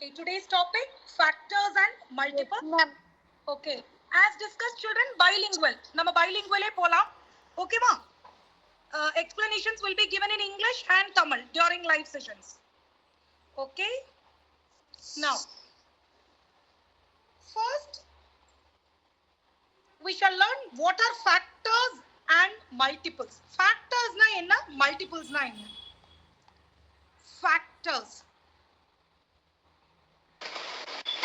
Okay, today's topic factors and multiples. Ma'am. Okay, as discussed, children, bilingual. Nama bilingual polam. Okay, ma. Explanations will be given in English and Tamil during live sessions. Okay. Now, first we shall learn what are factors and multiples. Factors na enna, multiples na enna. Factors.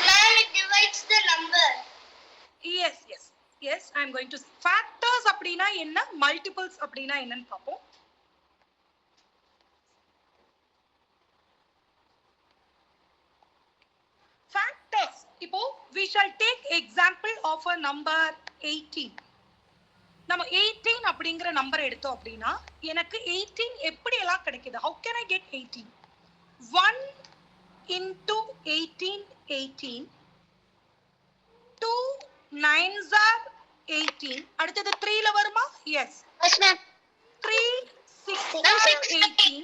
Ma'am, it divides the number. Yes, I am going to say. Factors அப்படினா என்ன, multiples அப்படினா என்னன்னு பாப்போம். Factors. இப்போ we shall take example of a number 18. நம்ம 18 அப்படிங்கிற number எடுத்தோம் அப்படின்னா எனக்கு 18 எப்படி எல்லாம் கிடைக்குது? How can I get 18? 1 into 18, 18. 2 9s are 18. அடுத்தது 3 ல வருமா? Yes. Yes, ma'am. 3 6 are 18.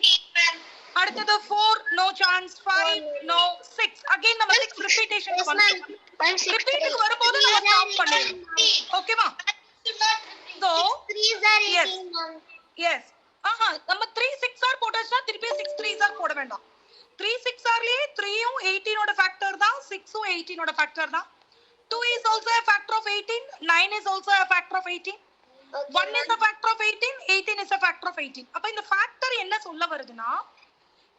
அடுத்தது 4 no chance, 5 no, 6 again நம்ம 6 repetition Yes, பண்ணுவோம். ma'am. Repeat வரும்போது நம்ம ஸ்டாப் பண்ணிடுவோம். ஓகேவா? So 3s are 18, yes. ma'am. Yes. நம்ம 3 6 ஆர் போட்டா திருப்பி 6 3s ஆர் போட வேண்டாம். 3 6 ஆர்லயே 3 யும் 18 ஓட ஃபேக்டர் தான், 6 ம் 18 ஓட ஃபேக்டர் தான். 2 is also a factor of 18, 9 is also a factor of 18. Okay, 1 is a factor of 18, 18 is a factor of 18. அப்ப இந்த ஃபேக்டர் என்ன சொல்ல வருதுன்னா,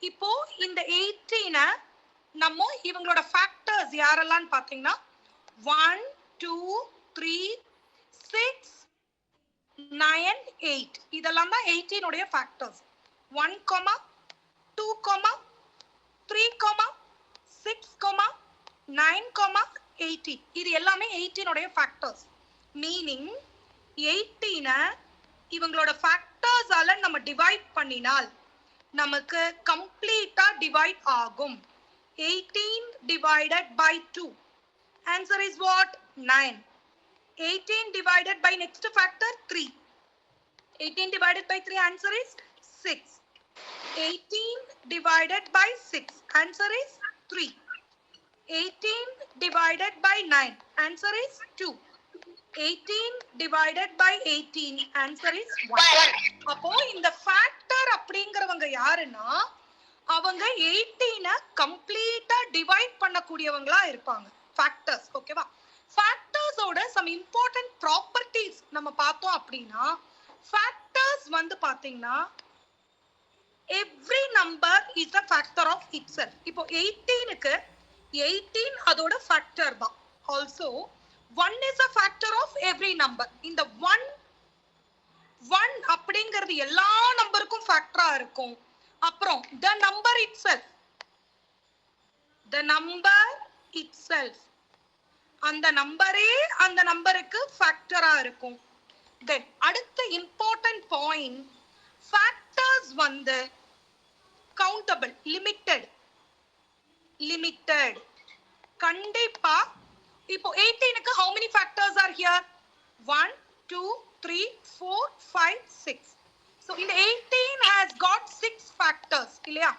இப்போ இந்த 18 நம்ம இவங்களோட ஃபேக்டர்ஸ் யாரெல்லாம் பாத்தீங்கன்னா 1 2 3 6 9 8 இதெல்லாம் தான் 18 உடைய ஃபேக்டர்ஸ். 1 2 3 6 9 18 இது எல்லாமே 18 உடைய ஃபேக்டர்ஸ். மீனிங் 18 இவங்களோட ஃபேக்டர்ஸால நம்ம டிவைட் பண்ணினால் நமக்கு கம்ப்ளீட்டா டிவைட் ஆகும். 18 divided by 2. Answer is what? 9. 18 divided by next factor 3. 18 divided by 3 answer is 6. 18 divided by 6 answer is 3. 18 divided by 9 answer is 2. 18 divided by 18 answer is 1. அப்போ இந்த ஃபேக்டர் அப்படிங்கறவங்க யாருன்னா அவங்க 18 கம்ப்ளீட்டா டிவைட் பண்ணக்கூடியவங்களா இருப்பாங்க ஃபேக்டர்ஸ். ஓகேவா? ஃபேக்டர்ஸோட some important properties நம்ம பார்த்தோம் அப்படின்னா ஃபேக்டர்ஸ் வந்து பாத்தீங்கன்னா every number is a factor of itself. இப்போ 18க்கு 18 அதோட ஃபேக்டர் தான். Also 1 is a factor of every number. இந்த 1 அப்படிங்கிறது எல்லா நம்பருக்கும் ஃபேக்டரா இருக்கும். அப்புறம் the number itself அந்த நம்பரே அந்த நம்பருக்கு ஃபேக்டரா இருக்கும். தென் அடுத்த இம்பார்ட்டன்ட் பாயிண்ட், ஃபேக்டர்ஸ் வந்து கவுண்டபிள், லிமிட்டட். கண்டிப்பா இப்போ 18க்கு how many factors are here? 1 2 3 4 5 6. So in the 18 has got 6 factors இல்லையா?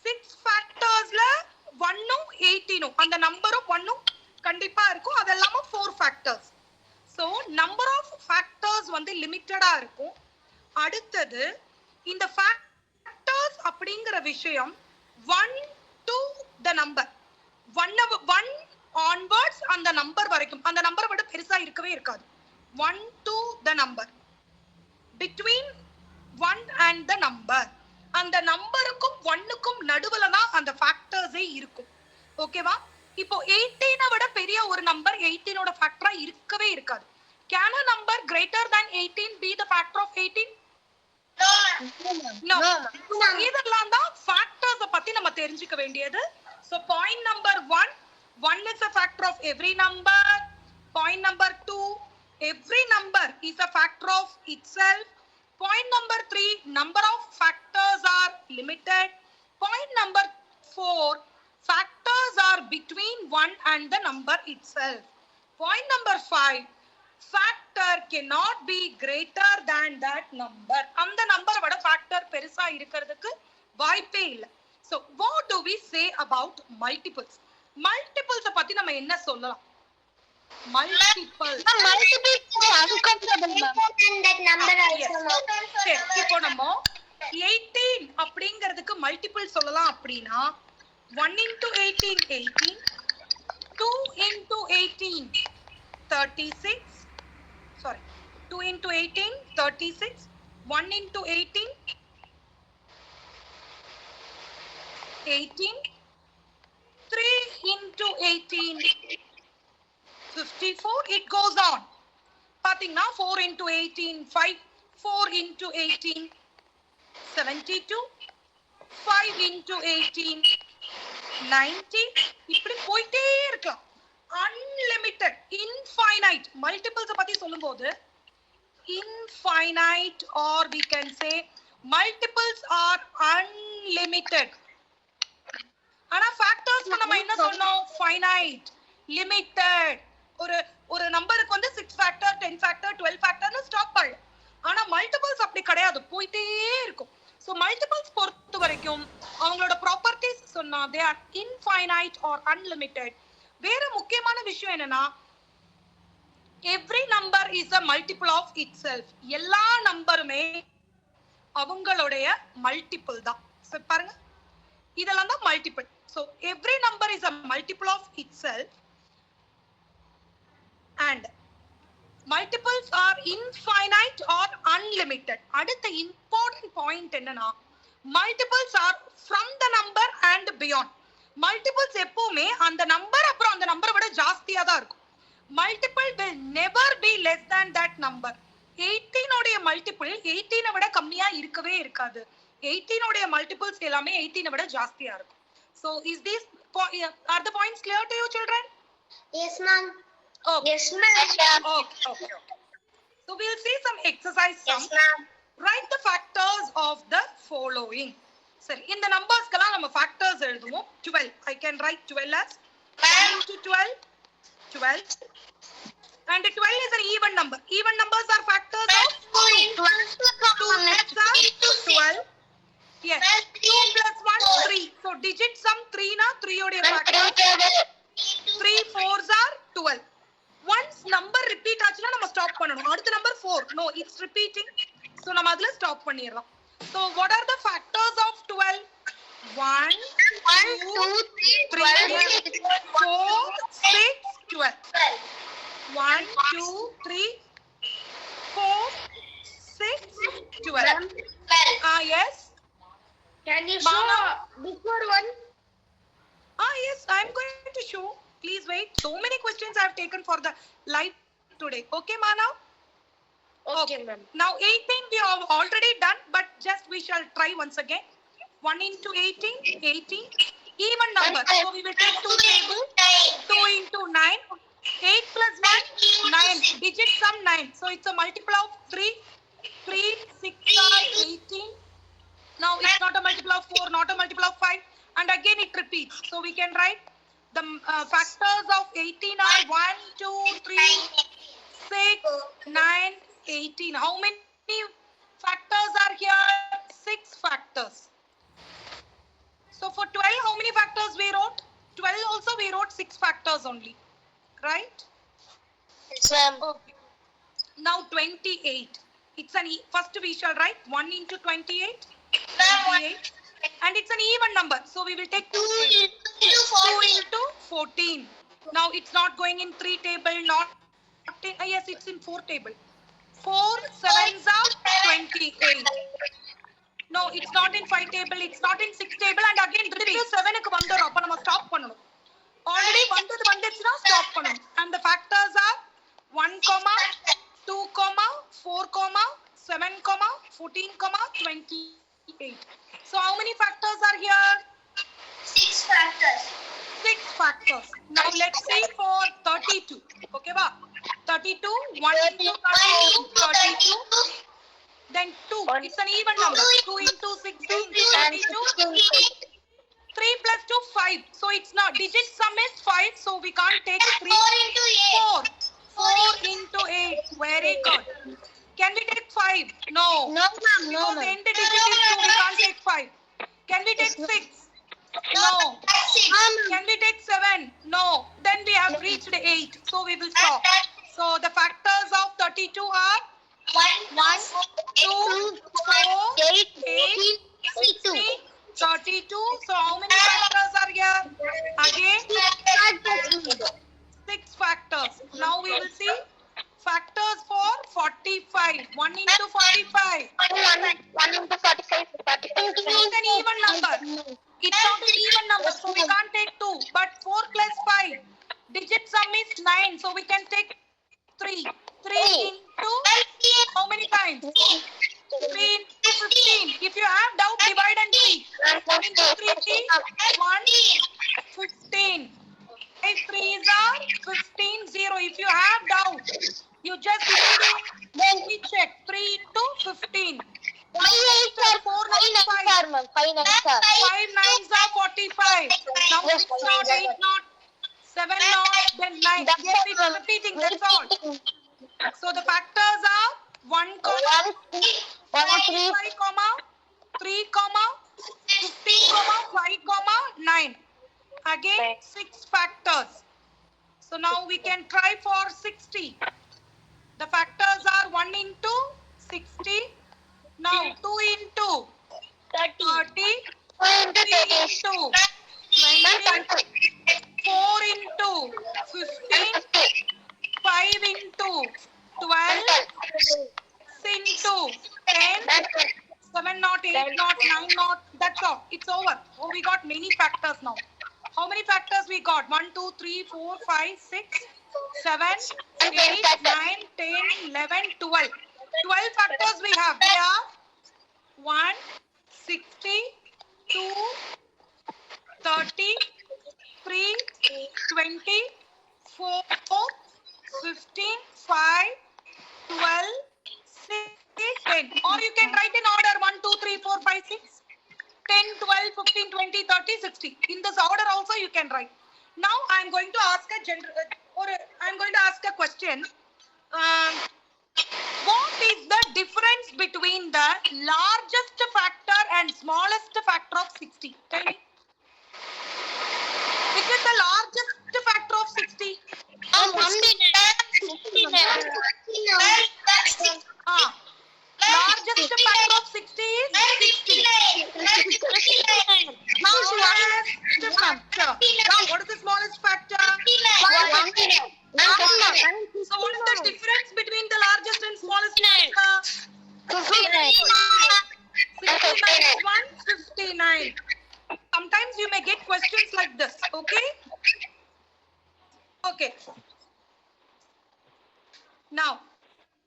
6 factorsல 1ம் 18ம் அந்த நம்பரும் 1ம் கண்டிப்பா இருக்கும். அதெல்லாம் 4 factors. So number of factors வந்து லிமிட்டடா இருக்கும். அடுத்தது இந்த factors அப்படிங்கிற விஷயம் 1 to the number 1 onwards அந்த நம்பர் வரைக்கும், அந்த நம்பரை விட பெருசா இருக்கவே இருக்காது. 1 to the number, between 1 and the number, அந்த நம்பருக்கும் 1க்கும் நடுவுல தான் அந்த ஃபேக்டர்ஸே இருக்கும். ஓகேவா? இப்போ 18 விட பெரிய ஒரு நம்பர் 18 ஓட ஃபேக்டரா இருக்கவே இருக்காது. Can a number greater than 18 be the factor of 18? No. இதெல்லாம் தான் ஃபேக்டர்ஸ் பத்தி நம்ம தெரிஞ்சுக்க வேண்டியது. So point number 1 is a factor of every number. Point number 2, every number is a factor of itself. Point number 3, number of factors are limited. Point number 4, factors are between 1 and the number itself. Point number 5, factor cannot be greater than that number. அந்த நம்பரை விட factor பெருசா இருக்கிறதுக்கு வாய்ப்பே இல்லை. So what do we say about multiples? Multiples பத்தி நம்ம என்ன சொல்லலாம்? Multiples. Multiples uncountable, ma'am. That number Yes. also. சரி, இப்போ நம்ம 18 அப்படிங்கிறதுக்கு மல்டிபிள் சொல்லலாம் அப்படின்னா 1 into 18 18, 2 into 18 36, sorry, 2 into 18 36, 1 into 18 18, 3 into 18 54, it goes on. பாத்தீங்கன்னா 4 into 18 5, 4 into 18 72, 5 into 18 90, இப்படி போயிட்டே இருக்கலாம். Unlimited, infinite. Multiples பத்தி சொல்லும்போது infinite, or we can say multiples are unlimited. ஆனா factors நம்ம என்ன சொன்னோம்? Finite, limited. ஒரு நம்பருக்கு வந்து 6 factor, 10 factor, 12 factorனு ஸ்டாப் ஆயிடும். ஆனா மல்டிபிள்ஸ் அப்படி கிடையாது, போயிட்டே இருக்கும். சோ மல்டிபிள்ஸ் பொறுத்த வரைக்கும் அவங்களோட ப்ராப்பர்ட்டிஸ் சொன்னா they are infinite or unlimited. வேற முக்கியமான விஷயம் என்னன்னா every number is a multiple of itself. எல்லா நம்பருமே அவங்களுடைய மல்டிபிள் தான். சோ பாருங்க, இதெல்லாம் தான் multiple. So every number is a multiple of itself and multiples are infinite or unlimited. அடுத்த important point என்னன்னா multiples are from the number and beyond. multiples எப்பவுமே அந்த நம்பர் அப்புறம் அந்த நம்பரை விட ஜாஸ்தியா தான் இருக்கும். multiple will never be less than that number. 18 உடைய மல்டிபிள் 18 விட கம்மியா இருக்கவே இருக்காது. 18 உடைய மல்டிபிள்ஸ் எல்லாமே 18 விட ஜாஸ்தியா இருக்கும். So is this are the points clear to you children? Yes, ma'am. Okay. Yes, ma'am. Okay. So we'll see some exercise. Yes, ma'am. Write the factors of the following. Sir, in the numbers kala nama factors எழுதுவோம். 12. I can write 12 as 1 into 12, 12. And 12 is an even number. Even numbers are factors of 2. 2 plus 12. Yes. 2 plus 1, 3. So digit sum 3 na 3 oda factor. 3 4s are 12. Once number repeat ஆச்சுனா நம்ம stop பண்ணனும். அடுத்த number 4. No, it's repeating. So நம்ம அதுல stop பண்ணிரலாம். So what are the factors of 12? 1 2 3 4 6 12. 1 2 3 4 6 12. Yes. Can you show before one? Yes, I'm going to show. Please wait. So many questions I have taken for the live today. Okay, Manav? Okay, ma'am. Now 18 we have already done, but just we shall try once again. 1 into 18, 18. Even number. So we will take 2 tables. 2 into 9. 8 plus 1, 9. Digit sum 9. So it's a multiple of 3. 3, 6 are 18. Now it's not a multiple of 4, not a multiple of 5. And again it repeats. So we can write the factors of 18 are 1, 2, 3, 6, 9, 18. How many factors are here? 6 factors. So for 12, how many factors we wrote? 12 also we wrote 6 factors only. Right? Yes, ma'am. Okay. Now 28. It's an first we shall write 1 into 28. 28. And it's an even number. So we will take 2 tables. 2 into 14. Now it's not going in 3 table, not in, yes, it's in 4 table. 4 7s are 28. No, it's not in 5 table, it's not in 6 table, and again 7 க்கு வந்துரும். அப்ப நம்ம stop பண்ணனும். Already வந்துச்சுனா stop பண்ணனும். And the factors are 1, 2, 4, 7, 14, 28. So how many factors are here? 6 factors. 6 factors. Now let's see for 32. Okay, ba? 32, 1 into 32, 32. Then 2. It's an even number. 2 into 16, 32. 3 plus 2, 5. So it's not. Digit sum is 5. So we can't take 3. 4 into 8. 4 into 8. Very good. Can we take 5? No. No, ma'am. No, Because the ma'am. end digit is 2. We can't take 5. Can we take 6? No. Can we take 7? No. Then we have reached 8. So we will stop. So the factors of 32 are 1, 2, 4, 8, 16, 32. So how many factors are here? Again, 6 factors. Now we will see factors for 45. 1 into 45. 1 into 45. It's an even number. It's not an even number, so we can't take 2. But 4 plus 5. Digit sum is 9, so we can take 3. 3 into how many times? 3 into 15. If you have doubt, divide and see. 1 into 3, 1, 15. 5 3s are 15, 0. If you have doubt, you just immediately check. 3 into 15. 4 9 5. 5 9s are 45. Now 6 not, 8 not, 7 not, then 9. Yes, it's repeating, that's all. So the factors are 1, 45, 3, 15, 5, 9. Again, 6 factors. So now we can try for 60. The factors are 1 into 60. Now 2 into 30. 3 into 20. 4 into 15. 5 into 12. 6 into 10. 7 not, 8 not, 9 not. That's all. It's over. Oh, we got many factors now. How many factors we got? 1, 2, 3, 4, 5, 6, 7, 8, 9, 10, 11, 12. 12 factors we have. They are 1, 60, 2, 30, 3, 20, 4, 15, 5, 12, 6, 10. Or you can write in order 1, 2, 3, 4, 5, 6. 10, 12, 15, 20, 30, 60. In this order also you can write. Now I am going to ask a question. What is the difference between the largest factor and smallest factor of 60? Tell me. Which is the largest factor of 60? Largest factor of 60 is 60. Smallest factor. Now, what is the smallest factor? So, what is the difference between the largest and smallest factor? 69 is 159. Sometimes you may get questions like this. Okay? Okay. Now,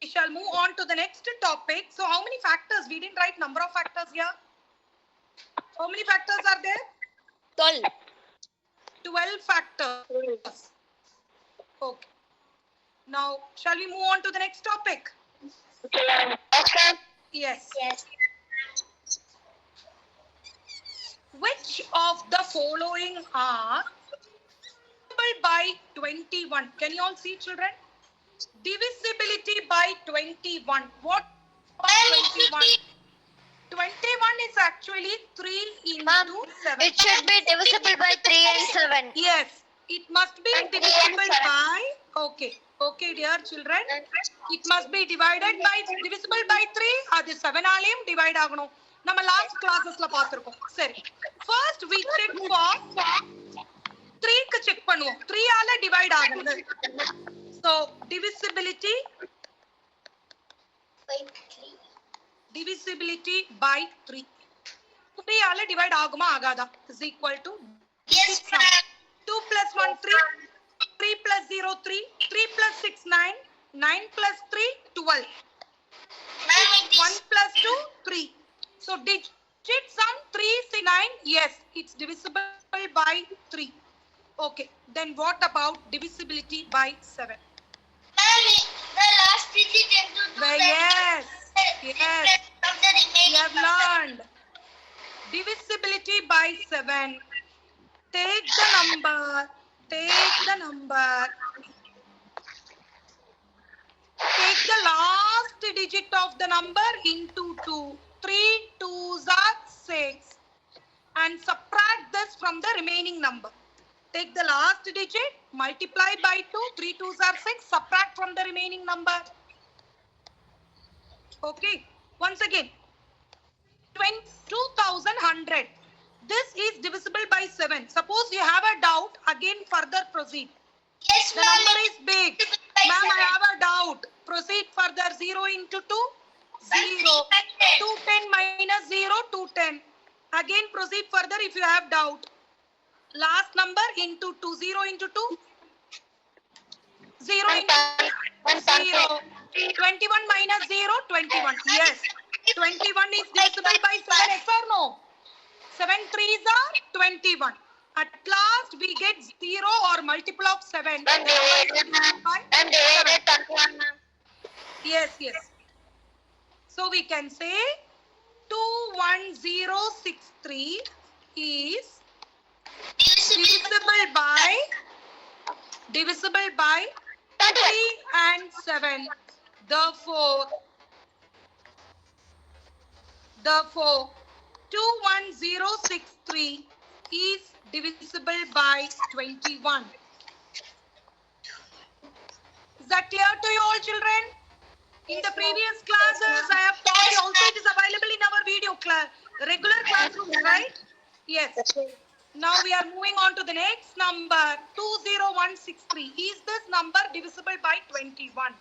we shall move on to the next topic. So, how many factors? We didn't write number of factors here. How many factors are there? 12 factors. Okay. Now, shall we move on to the next topic? Yes. Which of the following are divisible by 21? Can you all see, children? Divisibility by 21. What is 21? 21 is actually 3 into 7. It should be divisible by 3 and 7. Yes, it must be divisible by, okay dear children, it must be divisible by 3, அது 7 ஆலையும் divide ஆகணும். நம்ம last classes-ல பார்த்திருக்கோம். சரி, first we check for 3 க்கு check பண்ணுவோம். 3 ஆல divide ஆகுது. So, divisibility by 3. 3 ஆல divide ஆகுமா ஆகாதா? Is equal to Yes, ma'am. 2 plus 1 3, 3 plus 0 3, 3 plus 6 9, 9 plus 3 12, 1 plus 2 3. So digit sum 3 6 9. Yes, it's divisible by 3. Okay, then what about divisibility by 7? The last digit into Yes. We have learned divisibility by 7. Take the number. Take the last digit of the number into 2. 3 2s are 6. and subtract this from the remaining number. Take the last digit, multiply by 2, 3 2s are 6, subtract from the remaining number. Okay, once again, 2100. This is divisible by 7. Suppose you have a doubt, again further proceed. Yes, The number is big. Ma'am, I have a doubt. Proceed further. 0 into 2, 0. 210 minus 0, 210. Again proceed further if you have doubt. Last number into 2, 0 into 2, 0 into 0. 21 minus 0, 21. Yes. 21 is divisible by 7, yes or no? 7 3s are 21. At last we get 0 or multiple of 7. The number is divisible by 7. Yes, yes. So we can say 21063 is divisible by 3 and 7. Therefore 21063 is divisible by 21. Is that clear to you all, children? In the previous classes, I have taught you also. It is available in our video class, regular classrooms, right? Yes. Now we are moving on to the next number, 20163. Is this number divisible by 21?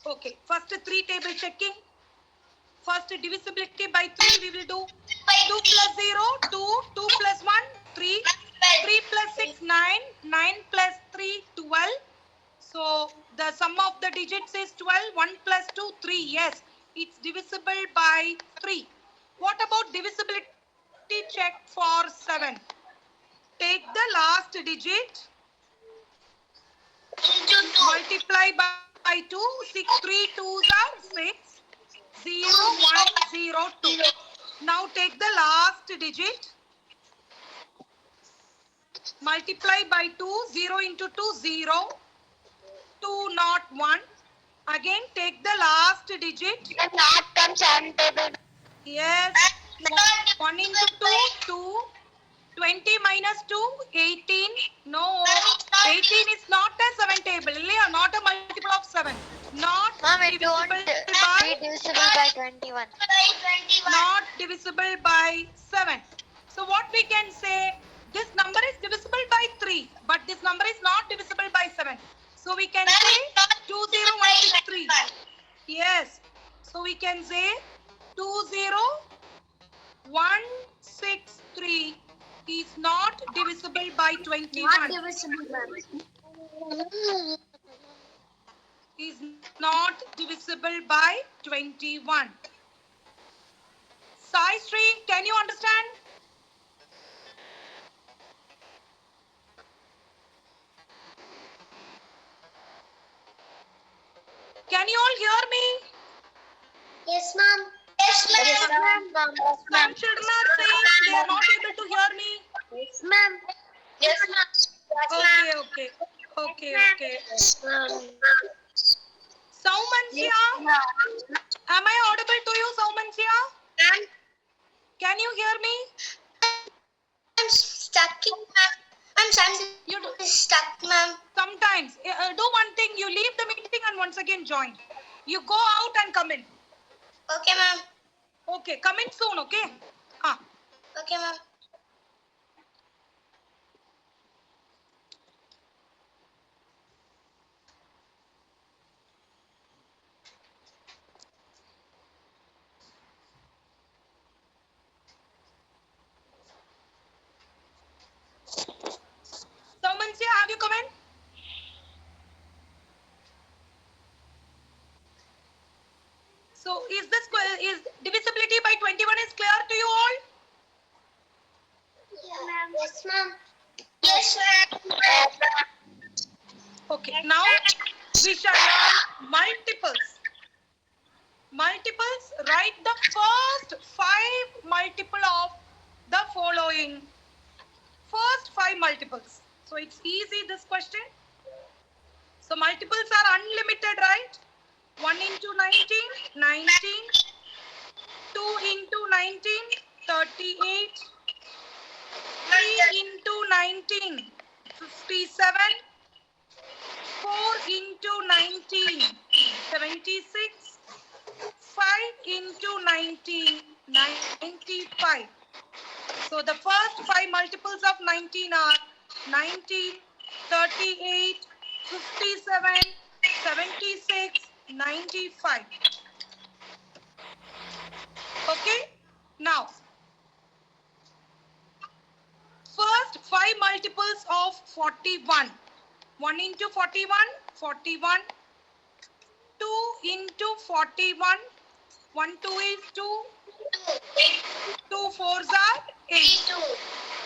Okay. First 3 table checking. First divisibility by 3 we will do. 2 plus 0, 2. 2 plus 1, 3. 3 plus 6, 9. 9 plus 3, 12. So the sum of the digits is 12. 1 plus 2, 3. Yes, it's divisible by 3. What about divisibility check for 7? Take the last digit. Multiply by 2. 6 3 2s are 6. 0 1 0 2. Now take the last digit. Multiply by 2. 0 into 2 0. 2 not 1. Again take the last digit. Yes. 1 into 2 2. 20 minus 2 18. No. 18 is not a 7 table. Not a multiple of 7. Not divisible by 21. not divisible by 7. So what we can say, this number is divisible by 3, but this number is not divisible by 7. So we can say 20163. Yes. So we can say 20163 is not divisible by 21. Not divisible, ma'am. Is not divisible by 21. Sai Sri, can you understand? Can you all hear me? Yes, ma'am. Yes, ma'am. Some children are saying they are not able to hear me. Yes, ma'am. Yes, ma'am. Okay. Saumansya, am I audible to you, Saumansya? Can you hear me? I'm stuck, ma'am. I'm stuck, ma'am. Sometimes. Do one thing, you leave the meeting and once again join. You go out and come in. Okay, ma'am. Okay, come in soon, okay? Okay, ma'am. Saumansya, have you come in? So is divisibility by 21 is clear to you all? Yes, ma'am. Yes, ma'am. Okay, now we shall learn multiples. Multiples, write the first 5 multiple of the following. First 5 multiples. So it's easy, this question. So multiples are unlimited, right? 1 into 19, 19. 2 into 19, 38. 3 into 19, 57. 4 into 19, 76. 5 into 19, 95. So the first 5 multiples of 19 are 19, 38, 57, 76, 95. Okay? Now, first 5 multiples of 41. 1 into 41, 41. 2 into 41. 1 2 is 2. 2 fours are 8.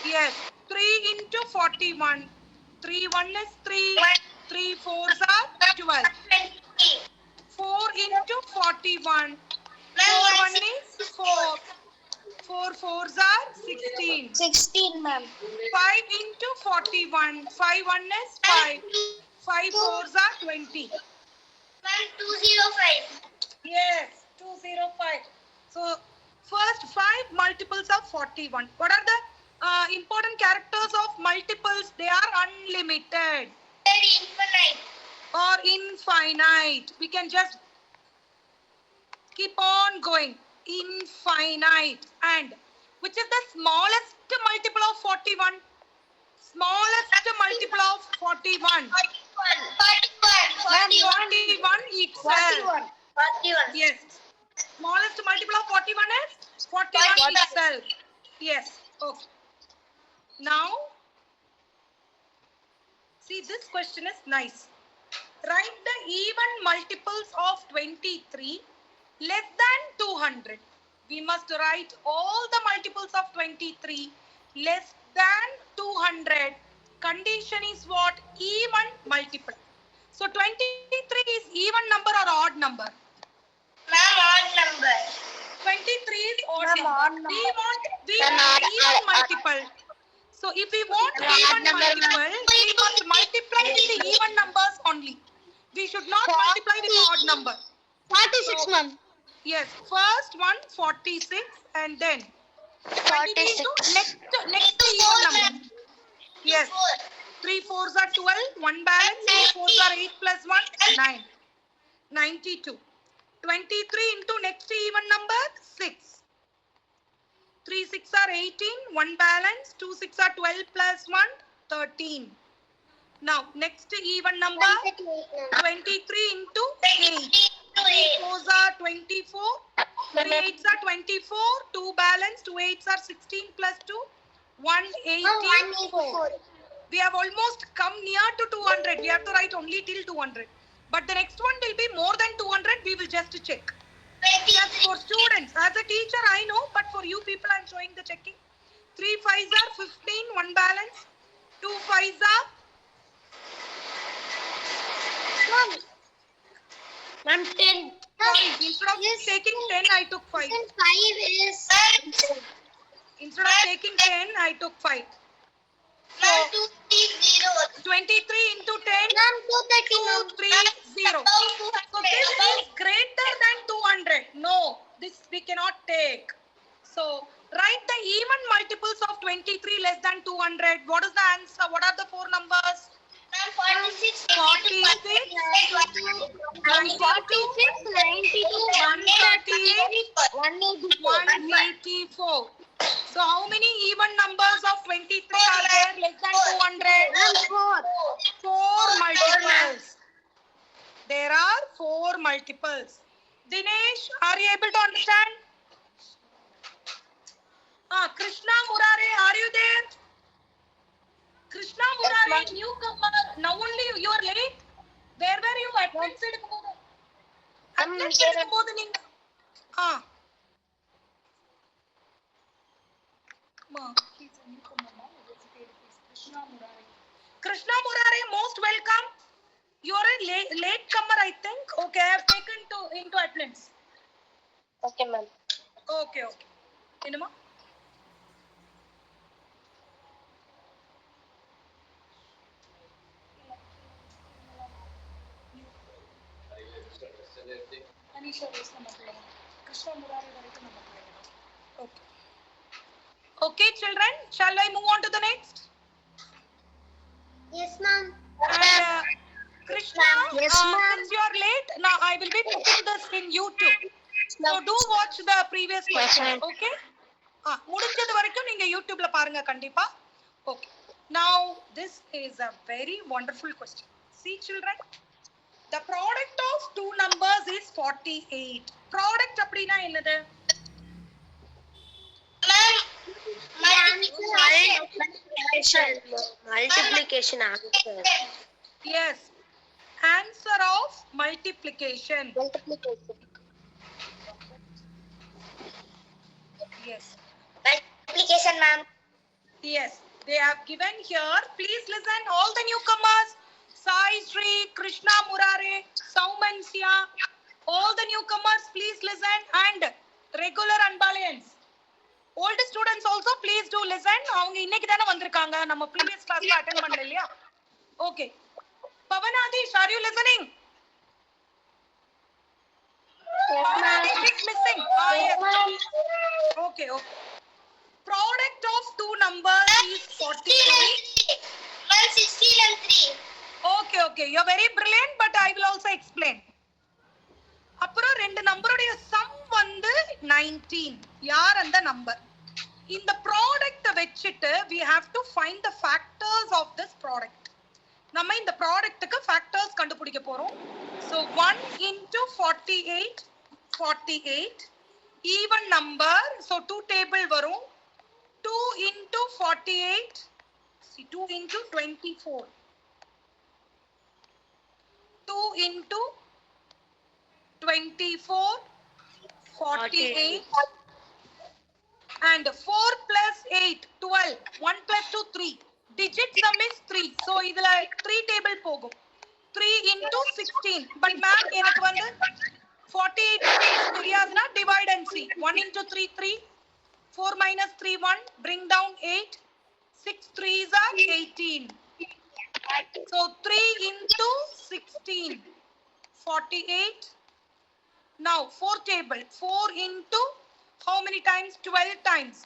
Yes. 3 into 41. 3 1 is 3. 3 fours are 12. 4 into 41. 4 1 is 4. 4 fours are 16. 16, ma'am. 5 into 41. 5 1 is 5. 5 fours are 20. Ma'am, 205. Yes, 205. So, first 5 multiples of 41. What are the important characters of multiples? They are unlimited Very infinite. or infinite. We can just keep on going. Infinite. And which is the smallest multiple of 41? Smallest multiple of 41. 41. 41. 41 itself. 41. Yes. Smallest multiple of 41 is 41 itself. Yes. Okay. Now, see, this question is nice. Write the even multiples of 23 less than 200. We must write all the multiples of 23 less than 200. Condition is what? Even multiple. So 23 is even number or odd number? Ma'am, odd number. 23 is odd Ma'am, number. odd number. We Ma'am, want odd- even odd- multiple. So if we want Ma'am, odd even number, multiple, ma'am. we must multiply with the even numbers only. We should not multiply with the odd number. 46, So- ma'am. Yes, first one 46 and then 23 into 46. next even number. Yes, 3 fours are 12, 1 balance, 2 fours are 8 plus 1, 9. 92. 23 into next even number 6. 3 6 are 18, 1 balance, 2 6 are 12 plus 1, 13. Now, next even number 23 into 8. 3 4s are 24, 3 8s are 24, 2 balance, 2 8s are 16 plus 2, 184. We have almost come near to 200. We have to write only till 200. But the next one will be more than 200. We will just check. Just for students. As a teacher, I know. But for you people, I am showing the checking. 3 5s are 15. 1 balance. 2 5s are. Ma'am, 10. Instead of taking 10, I took 5. 5 is... Instead of taking 10, I took 5. So, 23 into 10. Ma'am, 230. 230. So this is greater than 200. No, this we cannot take. So write the even multiples of 23 less than 200. What is the answer? What are the 4 numbers? 46. 46, 92, 184. So how many even numbers of 23 are there less than 200? 4 multiples. There are 4 multiples. Dinesh, are you able to understand? Krishna Murare, are you there? Krishna Murare, newcomer. Now only you are late. Where were you? Attendance எடுக்கும்போது. Attendance எடுக்கும்போது நீங்க. He's a newcomer now. Krishna Murare. Krishna Murare, most welcome. You are a late comer, I think. Okay, I have taken into attendance. Okay, ma'am. Okay. Inuma? Anisha is Krishna Murare. Okay. Okay. children, shall I move on to the next? Yes, ma'am. And Krishna, Yes, ma'am. since you are late, now I will be putting this in YouTube. So do watch the previous question, okay? முடிஞ்சது வரைக்கும் நீங்க YouTubeல பாருங்க கண்டிப்பா. Okay. Now this is a very wonderful question. See children, the product of two numbers is 48. Product அப்படினா என்னது? Multiplication answer. Yes. Answer of multiplication. Yes. Multiplication, ma'am. Yes. They have given here. Please listen, all the newcomers. Sai Sri, Krishna Murare, Saumansya. All the newcomers, please listen. And regular Anbalians. Old students also, please do listen. அவங்க இன்னைக்கு தான வந்திருக்காங்க. நம்ம previous classல attend பண்ணல இல்லையா? Okay. Pavanadish, are you listening? Pavanadish is missing. Yes. Okay, okay. Product of two numbers is 48. 116 and 3. Okay, okay. You are very brilliant, but I will also explain. அப்புறம் ரெண்டு நம்பருடைய some வந்து 19. யார் அந்த number? இந்த product வச்சிட்டு we have to find the factors of this product. நம்ம இந்த ப்ராடக்ட்டுக்கு factors கண்டுபிடிக்க போறோம். So 1 into 48 48 even number, so 2 table வரும். 2 into 48, see 2 into 24, 2 into 24, 48, and 4 plus 8, 12, 1 plus 2, 3. Digit sum is 3. So, இதுல 3 table போகும். 3 into 16. But ma'am, எனக்கு வந்து 48 தெரியாதுனா divide and see. 1 into 3, 3. 4 minus 3, 1. Bring down 8. 6 3s are 18. So, 3 into 16. 48. Now, 4 table. 4 into how many times? 12 times.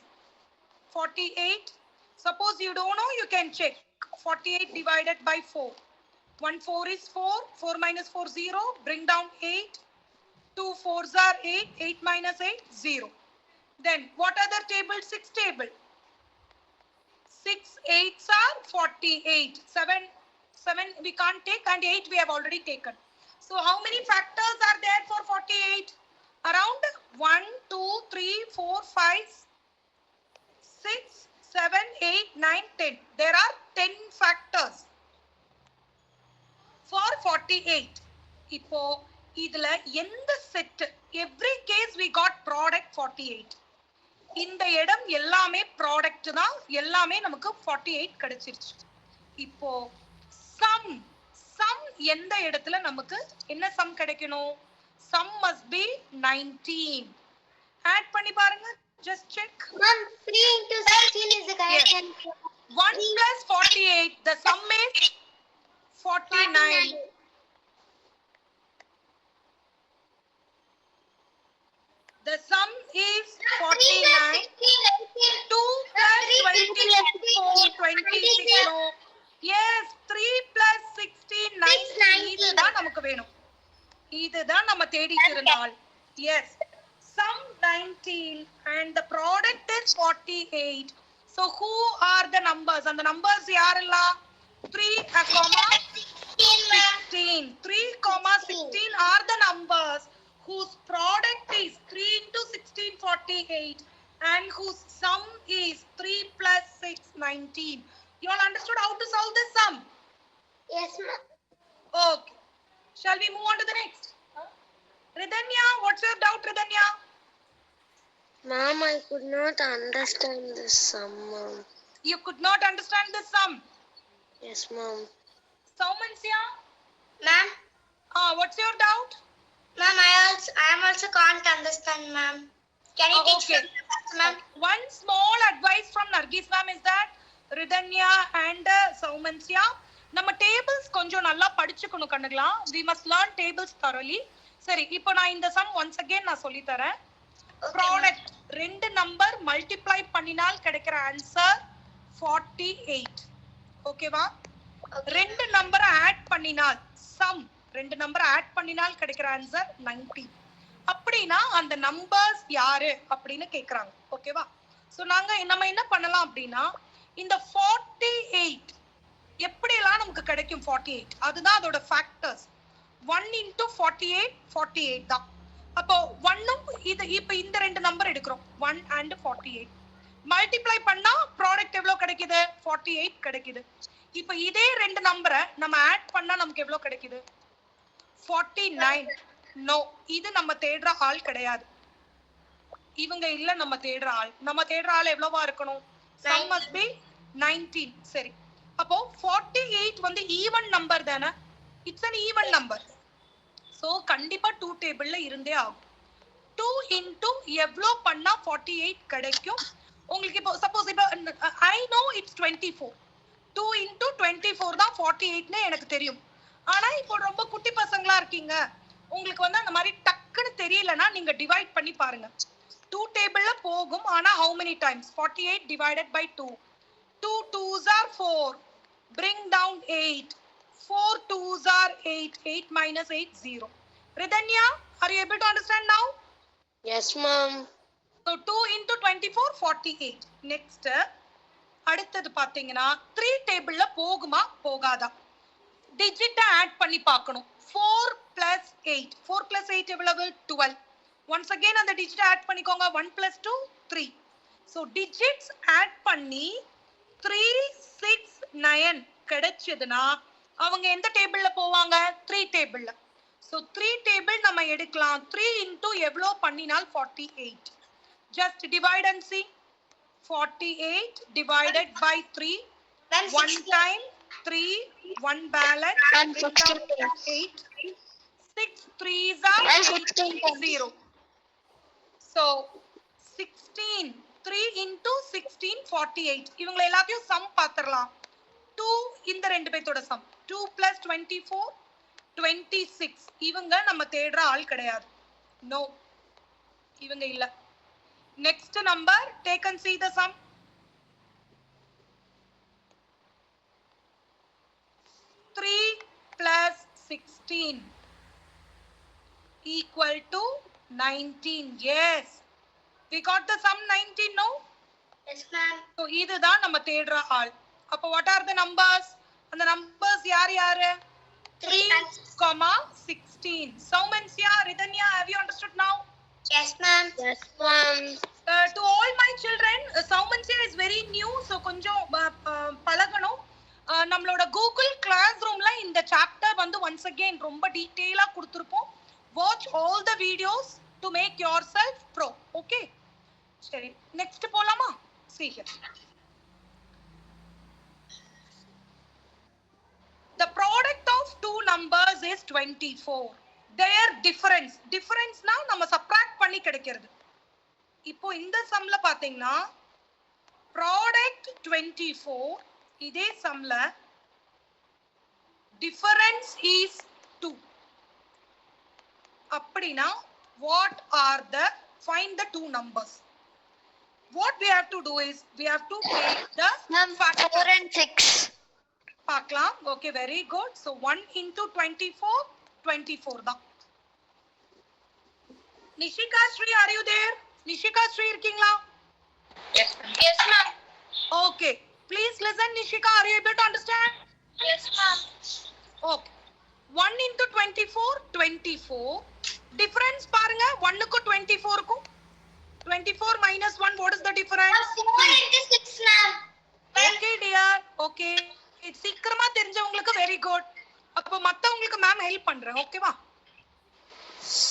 48. Suppose you don't know, you can check. 48 divided by 4. 1 4 is 4. 4 minus 4, 0. Bring down 8. 2 4s are 8. 8 minus 8, 0. Then, what other table? 6 table. 6 8s are 48. 7 we can't take, and 8 we have already taken. So, how many factors are there for 48? Around 1, 2, 3, 4, 5, 6, 7, 8, 9, 10. There are 10 factors for 48. இப்போ இதுல எந்த set, every case we got product 48. இந்த இடம் எல்லாமே product தான், எல்லாமே நமக்கு 48 கிடைச்சிருச்சு. இப்போ sum எந்த இடத்துல நமக்கு என்ன sum கிடைக்கணும்? Sum must be 19. Add பண்ணி பாருங்க. Just check. Ma'am, 3 into 16 is the correct answer. 1 plus 48. The sum is 49. The sum is 49. 2 plus 24, 26. No. Yes, 3 plus 16, 19. இதுதான் நமக்கு வேணும். இதுதான் நம்ம தேடிட்டு இருந்தால். Yes. Sum 19 and the product is 48. So who are the numbers? And the numbers யாரெல்லாம்? 3, 16. 3, 16 are the numbers whose product is 3 into 16, 48 and whose sum is 3 plus 6, 19. You all understood how to solve this sum? Yes, ma'am. Okay. Shall we move on to the next? Ridhanya, what's your doubt, Ridhanya? Ma'am, I could not understand this sum, ma'am. You could not understand this sum. Yes, ma'am. Saumansya? Ma'am? What's your doubt? Ma'am, I am also can't understand, ma'am. Can you teach Okay. me, ma'am? One small advice from Nargis ma'am is that Ridhanya and Saumansya, நம்ம tables கொஞ்சம் நல்லா படிச்சுக்கணும் கண்ணுங்களா. We must learn tables thoroughly. சரி, இப்போ நான் இந்த sum once again நான் சொல்லி தரேன். Product ரெண்டு நம்பர் மல்டிப்ளை பண்ணினால் கிடைக்கிற ஆன்சர் 48. ஓகேவா? ரெண்டு நம்பரை ஆட் பண்ணினால் சம், ரெண்டு நம்பரை ஆட் பண்ணினால் கிடைக்கிற ஆன்சர் 90. அப்படின்னா அந்த நம்பர்ஸ் யாரு அப்படின்னு கேக்குறாங்க. ஓகேவா? சோ நம்ம என்ன பண்ணலாம் அப்படின்னா, இந்த 48 எப்படி எல்லாம் நமக்கு கிடைக்கும் 48, அதுதான் அதோட ஃபேக்டர்ஸ். 1 into 48 48 தான். அப்போ 1ம் இது இப்ப இந்த ரெண்டு நம்பர் எடுக்கிறோம் 1 and 48 மல்டிப்ளை பண்ணா ப்ராடக்ட் எவ்வளவு கிடைக்குது 48 கிடைக்குது. இப்ப இதே ரெண்டு நம்பரை நம்ம ஆட் பண்ணா நமக்கு எவ்வளவு கிடைக்குது 49. நோ, இது நம்ம தேடுற ஆள் கிடையாது. இவங்க இல்ல நம்ம தேடுற ஆள். நம்ம தேடுற ஆள் எவ்வளவா இருக்கணும்? sum must be 19. சரி, அப்போ 48 வந்து ஈவன் நம்பர் தானே, it's an even number. So கண்டிப்பா 2 டேபிள்ல இருந்தே ஆகும். 2 into எவ்வளோ பண்ணா 48 கிடைக்கும் உங்களுக்கு? இப்போ சப்போஸ் இப்போ I know it's 24. 2 into 24 தான் 48 னு எனக்கு தெரியும். ஆனா இப்போ ரொம்ப குட்டி பசங்களா இருக்கீங்க, உங்களுக்கு வந்து அந்த மாதிரி டக்குன்னு தெரியலனா நீங்க டிவைட் பண்ணி பாருங்க. 2 டேபிள்ல போகும், ஆனா how many times? 48 divided by 2. 2 2s are 4. Bring down 8. 4 2s are 8. 8 minus 8 0. Ridhanya, are you able to understand now? Yes, ma'am. So 2 into 24 48. Next அடுத்தது பாத்தீங்கன்னா 3 டேபிள்ல போகுமா போகாதா? டிஜிட் ஆட் பண்ணி பார்க்கணும். 4 plus 8. 4 plus 8 எவ்வளவு? 12. once again அந்த டிஜிட் ஆட் பண்ணிக்கோங்க. 1 plus 2 3. so digits ஆட் பண்ணி 3 6 9 கிடைச்சதுனா அவங்க எந்த டேபிள்ல போவாங்க? 3 டேபிள்ல. so 3 டேபிள் நம்ம எடுக்கலாம். 3 into எவ்வளோ பண்ணினால் 48. just divide and see. 48 divided by 3. One time 3, 1 balance, 8. 6 3s are 0. So 16, 3 into 16 48. இவங்களை எல்லாத்தையும் சம் பார்த்துடலாம். 2 இந்த ரெண்டு பேத்தோட சம் 2 plus 24 26. இவங்க நம்ம தேடுற ஆள் கிடையாது. நோ, இவங்க இல்ல. Next number, take and see the sum. 3 plus 16 equal to 19. Yes, we got the sum 19. No? Yes, ma'am. So இதுதான் நம்ம தேடுற ஆள். அப்போ what are the numbers? அந்த numbers யார் யாரு? 3, 16. Saumansya, Ridhanya, have you understood now? Yes, ma'am. Yes, ma'am. To all my children, Saumansya is very new, so கொஞ்சம் பழகணும். நம்மளோட கூகுள் கிளாஸ் ரூம்ல இந்த சாப்டர் வந்து once again ரொம்ப டீடைலா கொடுத்திருப்போம். watch all the videos to make yourself pro. okay, சரி, next போலாமா? see here. the product of two numbers is 24. their difference னா நம்ம சப்ட்ராக்ட் பண்ணி கிடைக்கிறது. இப்போ இந்த சம்ல பாத்தீங்கன்னா ப்ராடக்ட் 24, இதே சம்ல டிஃபரன்ஸ் இஸ் 2. அப்படினா what are the find the two numbers. what we have to do is we have to take the factor. 4 and 6 பார்க்கலாம். okay, very good. so 1 into 24 24 தான். Nishika Sri, are you there? Nishika Sri இருக்கீங்களா? Yes, yes, ma'am. Okay, please listen. Nishika, are you able to understand? Yes, ma'am. okay, 1 into 24 24. difference பாருங்க, 1 க்கு 24 க்கு 24 minus 1, what is the difference? 4 into 6, ma'am. okay dear, okay, இது சீக்கிரமா தெரிஞ்சவங்களுக்கு very good. அப்போ மத்தவங்களுக்கு ma'am help பண்றேன். ஓகேவா?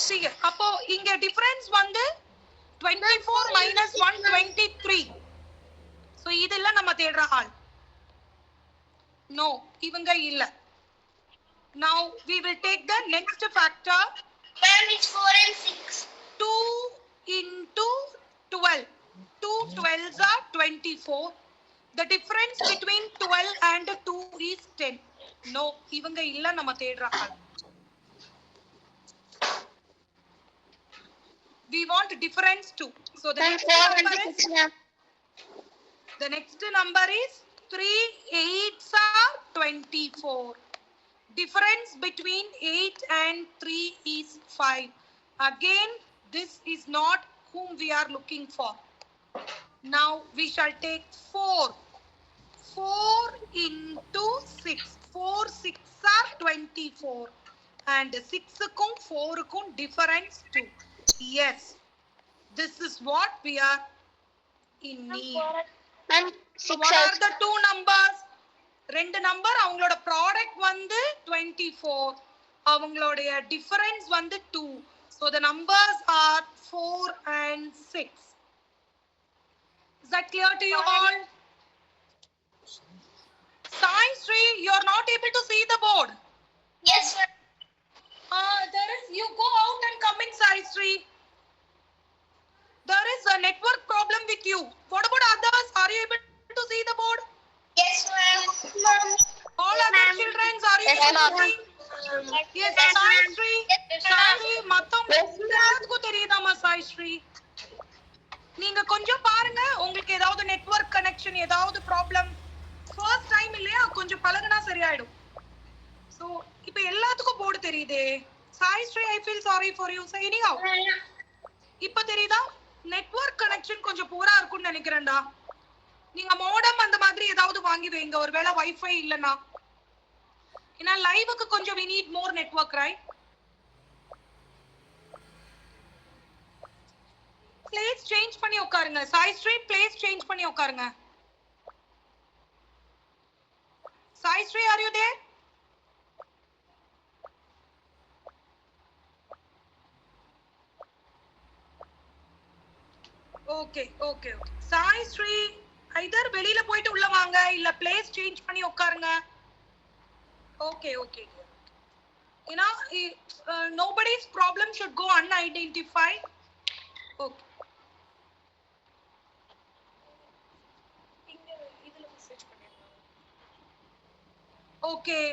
சரி, அப்போ இங்க டிஃபரன்ஸ் வந்து 24 minus 1 23. சோ இதெல்லாம் நம்ம தேடுற ஆள். நோ, இவங்க இல்ல. now we will take the next factor. Ma'am, it's 4 and 6. 2 into 12. 2 12s are 24. the difference between 12 and 2 is 10. no, இவங்க இல்ல நம்ம தேடுற ஆள். we want difference too. So the Ma'am, next 4 number and is 6, ma'am. the next number is 3 8s are 24. Difference between 8 and 3 is 5. Again, this is not whom we are looking for. Now we shall take 4. 4 into 6. 4 6 are 24. And 6 க்கும் 4 க்கும் difference 2. Yes, this is what we are in need. Ma'am, So 6 what are also. the two numbers? ரெண்டு number அவங்களோட product வந்து 24, அவங்களோட difference வந்து 2. So the numbers are 4 and 6. Is that clear to you all? Sai Sri, you are not able to see the board. Yes, ma'am. There is, you go out and come in, Sai Sri. There is a network problem with you. What about others? Are you able to see the board? Yes, ma'am. All other children, are you Yes, able to ma'am. see? Yes, Sai Sri. Sai Sri, மத்தவங்க எல்லாத்துக்கும் தெரியுதாமா சாய் ஸ்ரீ? நீங்க கொஞ்சம் பாருங்க, உங்களுக்கு ஏதாவது network connection ஏதாவது problem, first time இல்லையா, கொஞ்சம் பழகுனா சரியாயிடும். சோ இப்போ எல்லாத்துக்கும் போர்டு தெரியுதே. Sai Sri, I feel sorry for you. So anyhow, இப்போ தெரியுதா? நெட்வொர்க் கனெக்ஷன் கொஞ்சம் பூரா இருக்கும்னு நினைக்கிறேன்டா. நீங்க மோடம் அந்த மாதிரி ஏதாவது வாங்கி வைங்க, ஒருவேளை வைஃபை இல்லனா. ஏன்னா லைவுக்கு கொஞ்சம் we need more network, right? Place change பண்ணி உட்காருங்க. சாய் ஸ்ட்ரீ, place change பண்ணி உட்காருங்க. Sai ஸ்ட்ரீ, are you there? Okay, okay, okay. Sai Sri, either வெளியில போயிட்டு உள்ள வாங்க, இல்ல place change பண்ணி உட்காருங்க. Okay, okay. You know, nobody's problem should go unidentified. Okay. Okay.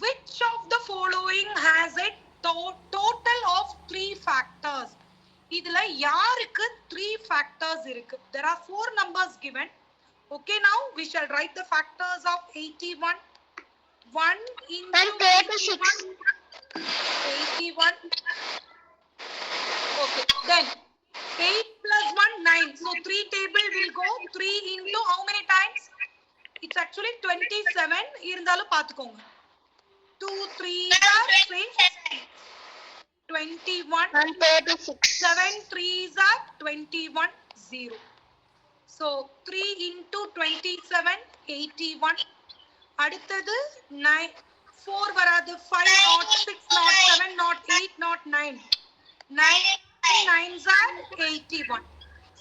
Which of the following has a total of 3 factors? இதுல யாருக்கு 3 factors இருக்கு? There are 4 numbers given. Okay, now we shall write the factors of 81. 1 into 81. 81. Okay, then 8 plus 1, 9. So 3 table will go 3 into how many times? It's actually 27. இருந்தாலும் பாத்துக்கோங்க. 2 3s are 6. 21. 36. 7 3s are 21. 0. So 3 into 27, 81. அடுத்தது 9. 4 வராது. 5 not 6 not 7 not 8 not 9. 9 9s are 81.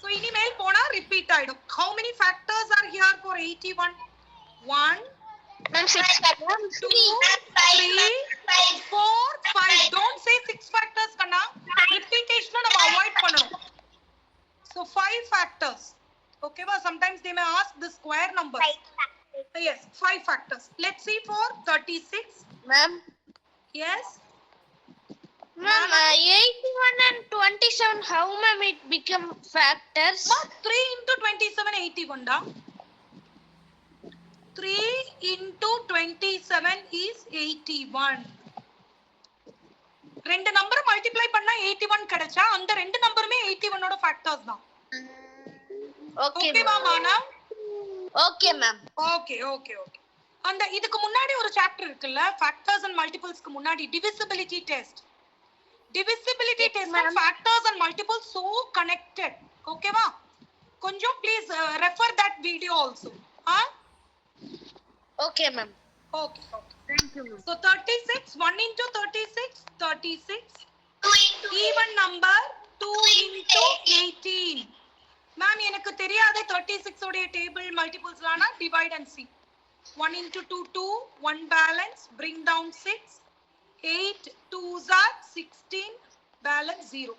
So இனிமேல் போனா repeat ஆயிடும். How many factors are here for 81? 1 Ma'am, 6 factors. 2 3 4 5. Don't say 6 factors Kanna. Repetition நம்ம avoid பண்ணணும். So 5 factors. Okay, well, sometimes they may ask the square numbers. Yes, 5 factors. Let's see for 36. Ma'am. Yes. Ma'am, 81 and 27, how ma'am it become factors? 3 into 27, 81 da. 3 into 27 is 81. ரெண்டு number multiply பண்ணா 81 கிடைச்சா அந்த ரெண்டு நம்பருமே 81 ஓட factors தான். Okay, ஓகேவா மானா? Okay, ma'am. Okay, okay, okay. அந்த இதுக்கு முன்னாடி ஒரு சாப்டர் இருக்குல்ல, ஃபேக்டர்ஸ் அண்ட் மல்டிபிள்ஸ்க்கு முன்னாடி divisibility test. Divisibility test and factors and multiples so connected. ஓகேவா? கொஞ்சம் please refer that video also. Okay, ma'am. Okay, okay. Thank you, ma'am. So 36, 1 into 36, 36. Even number 2 into 18. Ma'am, எனக்கு தெரியாத 36 உடைய table multiples லானா divide and see. 1 into 2, 2, 1 balance, bring down 6. 8 2s are 16, balance 0.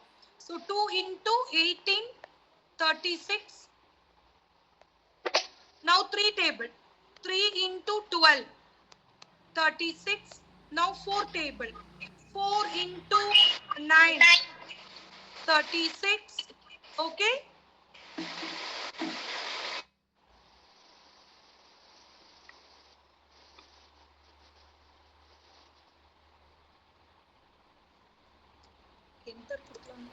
So 2 into 18, 36. Now 3 table. 3 into 12, 36. Now 4 table. 4 into 9, 36. Okay. Enter கொடுக்கலாம்.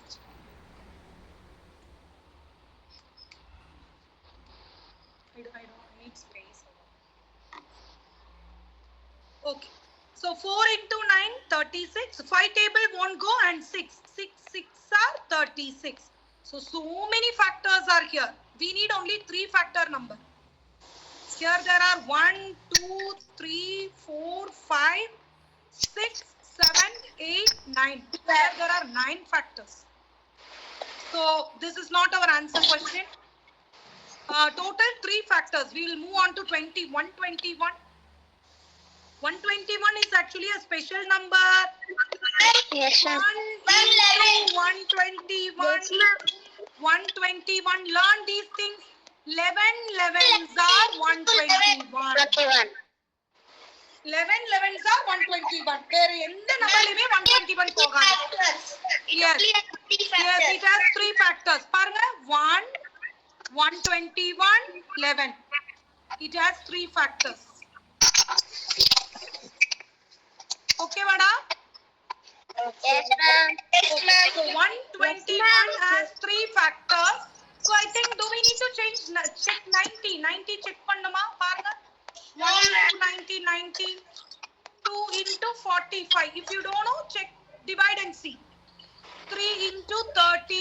I don't need space. Okay. So 4 into 9, 36. 5 table won't go and 6. 6 are 36. So many factors are here. We need only 3 factor number. Here there are 1, 2, 3, 4, 5, 6, 7, 8, 9. Here there are 9 factors. So this is not our answer question. Total 3 factors. We will move on to 20. 121. 121 is actually a special number. Yes, ma'am. 121. 121. Learn these things. 11 11s are 121. 21. 11 11s are 121. வேற எந்த நம்பர்லயுமே 121 போகாது. Yes. Yes, it has 3 factors. பாருங்க 1 121 11. It has 3 factors. Okay, Vada? Yes, ma'am. Okay. So 121 has 3 factors. So I think do we need to check 90? 90 check பண்ணனுமா? பாருங்க. 1 into 90 90. 2 into 45. If you don't know, check divide and see. 3 into 30.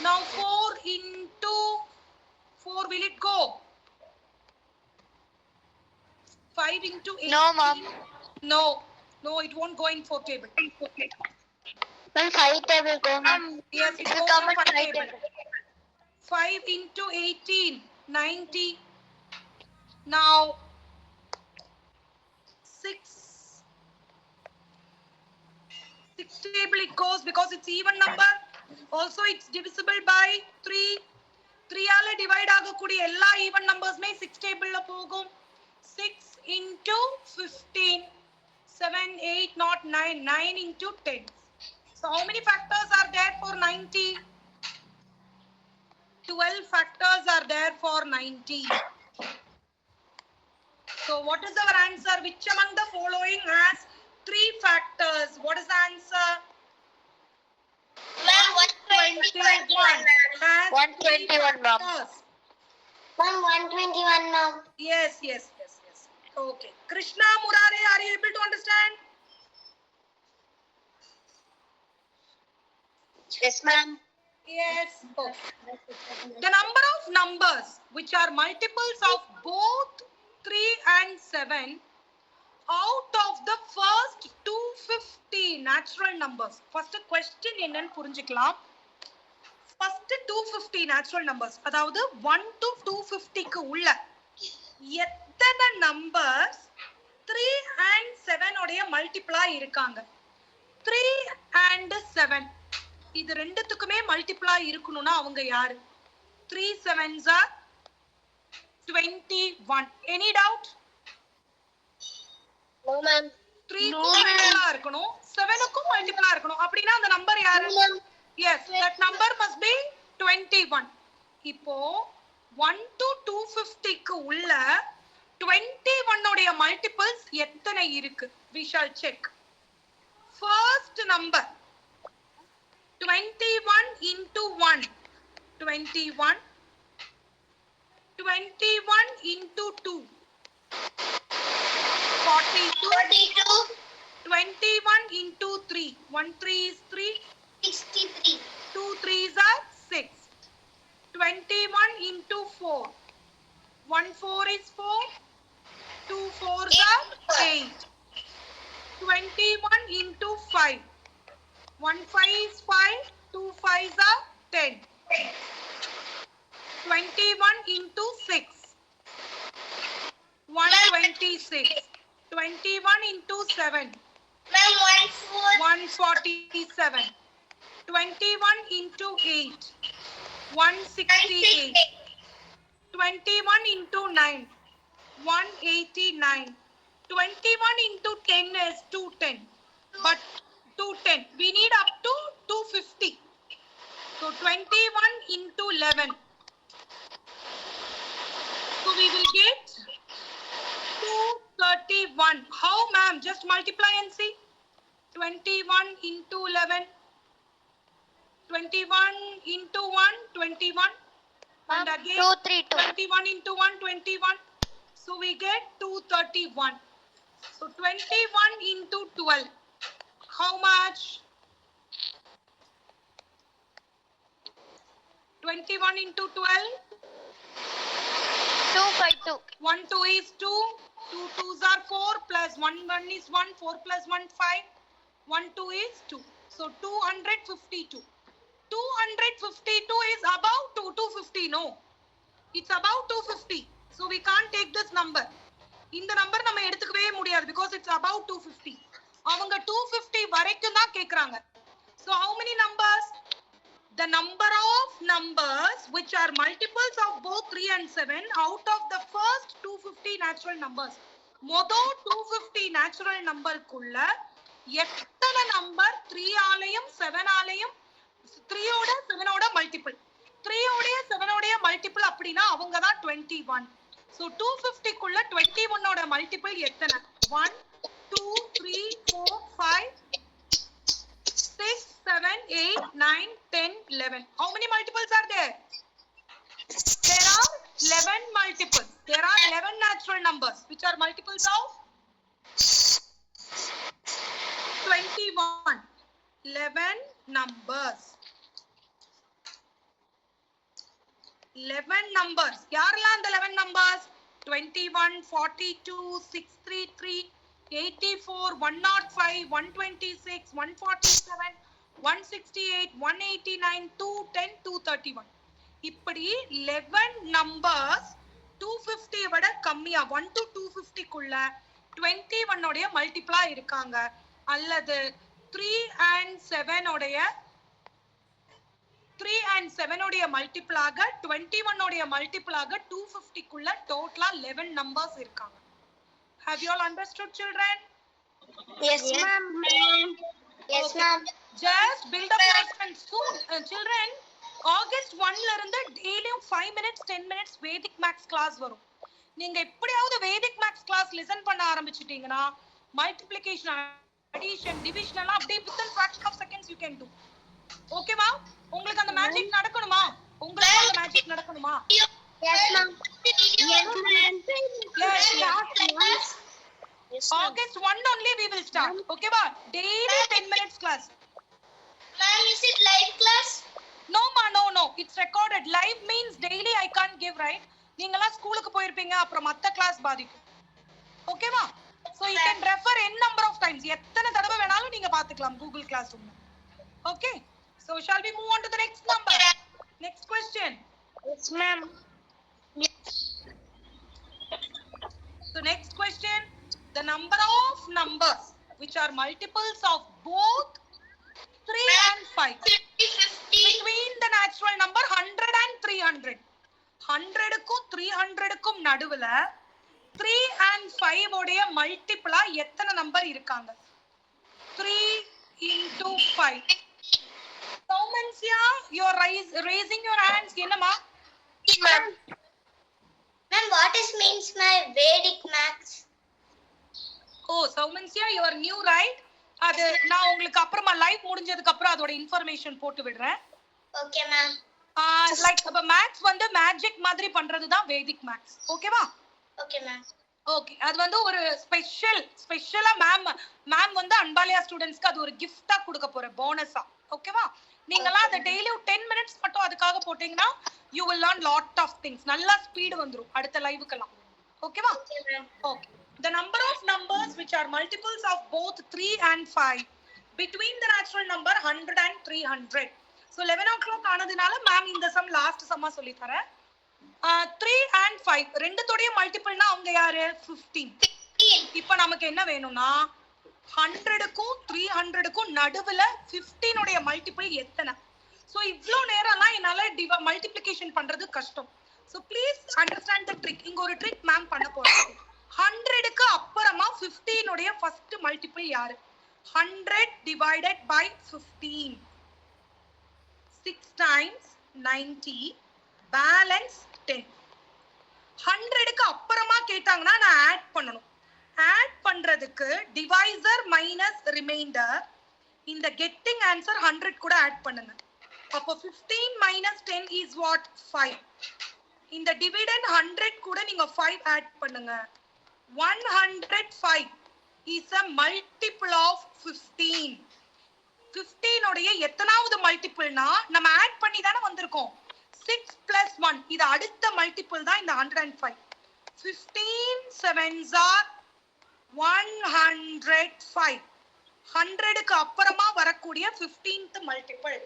Now 4 into 4, will it go? 5 into 8. No, ma'am. No, it won't go in 4 table. Ma'am, 5 table go, ma'am. Yes, it will goes come in at 5 5 table. table. 5 into 18, 90. Now 6 table it goes because it's even number. Also it's divisible by 3. 3 ஆல divide ஆகக்கூடிய எல்லா even numbers-மே 6 table-ல போகும். 6 into 15. 7, 8, not 9. 9 into 10. So how many factors are there for 90? 12 factors are there for 90. So what is our answer? Which among the following has 3 factors? What is the answer? Ma'am, 121 has 121, ma'am. factors. Ma'am, 121, ma'am. Yes. Okay. Krishna, Murare, are you able to understand? Yes, ma'am. Yes. Okay. The number of numbers which are multiples of both 3 and 7 out of the first 250 natural numbers. First question என்னன்னு புரிஞ்சுக்கலாம். First 250 natural numbers. அதாவது 1 to 250 க்கு உள்ள எத்தனை numbers 3 and 7 உடைய மல்டிப்ளா இருக்காங்க? 3 and 7 இது ரெண்டுத்துக்குமே மல்டிப்ளா இருக்கணும்னா அவங்க யாரு? 3 7s are 21. Any doubt? No, ma'am. 3 க்கும் மல்டிப்ளா இருக்கணும், 7 க்கும் மல்டிப்ளா இருக்கணும். அப்படினா அந்த நம்பர் யாரு? Yes, that number must be 21. இப்போ 1 to 250 க்கு உள்ள 21 உடைய மல்டிபிள்ஸ் எத்தனை இருக்கு? We shall check. First number 21 into 1 21. 21 into 2 42. 21 into 3 1 3 is 3. 63. 2 3s are 6. 21 into 4 1 4 is 4. 2 4s are 8. 21 into 5 1 5 is 5. 2 5s are 10. 21 into 6 126. 21 into 7 Ma'am, 147. 21 into 8 168. 21 into 9 189. 21 into 10 is 210. But 210. We need up to 250. So 21 into 11. So we will get 231. How, ma'am? Just multiply and see. 21 into 11. 21 into 1, 21. And again 232. 21 into 1, 21. So we get 231. So 21 into 12. How much? 21 into 12. 252. 1 2 is 2. 2 2s are 4 plus 1 1 is 1. 4 plus 1 5. 1 2 is 2. So 252. 252 is above 250. No. It's above 250. So we can't take this number. இந்த number நம்ம எடுத்துக்கவே முடியாது because it's above 250. அவங்க 250 வரைக்கும் தான் கேக்குறாங்க. So how many numbers? The number of numbers which are multiples of both 3 and 7 out of the first 250 natural numbers. மொதல் 250 natural number குள்ள எத்தனை நம்பர் 3 ஆலயும் 7 ஆலயும் 3 ஓட 7 ஓட மல்டிபிள் 3 ஓட 7 ஓட மல்டிபிள் அப்படினா அவங்க தான் 21. So 250 குள்ள 21 ஓட மல்டிபிள் எத்தனை? 1 2 3 4 5 6 7 8 9 10 11. How many multiples are there? There are 11 multiples. There are 11 natural numbers which are multiples of 21. 11 numbers. 11 numbers. யாரெல்லாம் அந்த 11 numbers? 21, 42, 633, 84, 105, 126, 147, 168, 189, 210, 231. இப்படி 11 numbers 250 விட கம்மியா 1 to 250 குள்ள 21 உடைய மல்டிப்ளா இருக்காங்க அல்லது 3 and 7 உடைய 3 and 7 உடைய மல்டிப்ளாக 21 உடைய மல்டிப்ளாக 250 குள்ள டோட்டலா 11 numbers இருக்காங்க. Have you all understood, children? Yes, ma'am. Yes, ma'am. Just build up your strength soon. Children, August 1 ல இருந்து டெய்லியும் 5 minutes 10 minutes Vedic Maths class வரும். நீங்க எப்படியாவது Vedic Maths class listen பண்ண ஆரம்பிச்சிட்டீங்கன்னா multiplication, addition, division எல்லாம் அப்படியே within fraction of seconds you can do. ஓகேவா? உங்களுக்கு அந்த மேஜிக் நடக்கணுமா? உங்களுக்கு அந்த magic நடக்கணுமா? Yes, ma'am. Yes, August 1 only we will start. Okay, ba? Daily 10 minutes class. Ma'am, is it live class? No, ma, no. It's recorded. Live means daily I can't give, right? நீங்களா ஸ்கூலுக்கு போயிருப்பீங்க அப்புறம் மத்த class பாதிக்கும். Okay, ma? So you can refer n number of times. எத்தனை தடவை வேணாலும் நீங்க பாத்துக்கலாம் Google Classroom. Okay? So shall we move on to the next number? Next question. Yes, ma'am. So next question, the number of numbers which are multiples of both 3 and 5 between the natural number 100 and 300. 100 க்கும் 300 க்கும் நடுவுல 3 and 5 உடைய மல்டிபிளா எத்தனை number இருக்காங்க? 3 into 5. Saumansya, you are raising your hands. என்னமா? Ma'am. Ma'am, what is means my Vedic Maths? Oh, Saumansya, you are new, right? அது நான் உங்களுக்கு அப்புறமா லைவ் முடிஞ்சதுக்கு அப்புறம் அதோட இன்ஃபர்மேஷன் போட்டு விடுறேன். Okay, ma'am. லைக் அப்ப மேத்ஸ் வந்து மேஜிக் மாதிரி பண்றது தான் வேதிக் மேத்ஸ். ஓகேவா? Okay, ma'am. ஓகே, அது வந்து ஒரு ஸ்பெஷலா மேம் வந்து அன்பாலியா ஸ்டூடண்ட்ஸ்க்கு அது ஒரு gift-ஆ கொடுக்க போற போனஸா. ஓகேவா? நீங்கலாம் அத டெய்லி 10 minutes மட்டும் அதுக்காக போட்டீங்கன்னா you will learn lot of things. நல்ல ஸ்பீட் வந்துரும் அடுத்த லைவுக்கெல்லாம். ஓகேவா? Okay, ma'am. Okay. The number of numbers which are multiples of both 3 and 5 between the natural number 100 and 300. So 11 o'clock ஆனதுனால மேம் இந்த சம் லாஸ்ட் சம்மா சொல்லி தரேன். 3 and 5 ரெண்டுத்தோடைய மல்டிபிள்னா அவங்க யாரு? 15. இப்போ நமக்கு என்ன வேணும்னா 100க்கும் 300க்கும் நடுவுல 15 உடைய மல்டிபிள் எத்தனை? சோ இவ்ளோ நேரம்லாம் என்னால மல்டிப்ளிகேஷன் பண்றது கஷ்டம். So please understand the trick. இங்க ஒரு ட்ரிக் மேம் பண்ண போறோம். 100க்கு அப்புறமா 15 உடைய ஃபர்ஸ்ட் மல்டிபிள் யாரு? 100 divided by 15. 6 times 90 balance 10. 100க்கு அப்புறமா கேட்டாங்கன்னா நான் ஆட் பண்ணணும். ஆட் பண்றதுக்கு டிவைசர் மைனஸ் ரிமைண்டர், இந்த கெட்டிங் ஆன்சர் 100 கூட ஆட் பண்ணுங்க. அப்போ 15 minus 10 is what? 5. இந்த டிவிடெண்ட் 100 கூட நீங்க 5 ஆட் பண்ணுங்க. 105 is a multiple of 15. 15 உடைய எத்தனாவது மல்டிபிள்னா நம்ம ஆட் பண்ணி தானே வந்திருக்கோம். 6 plus 1 இது அடுத்த மல்டிபிள் தான் இந்த 105. 15 sevens are 105. 100க்கு அப்புறமா வரக்கூடிய 15th multiple.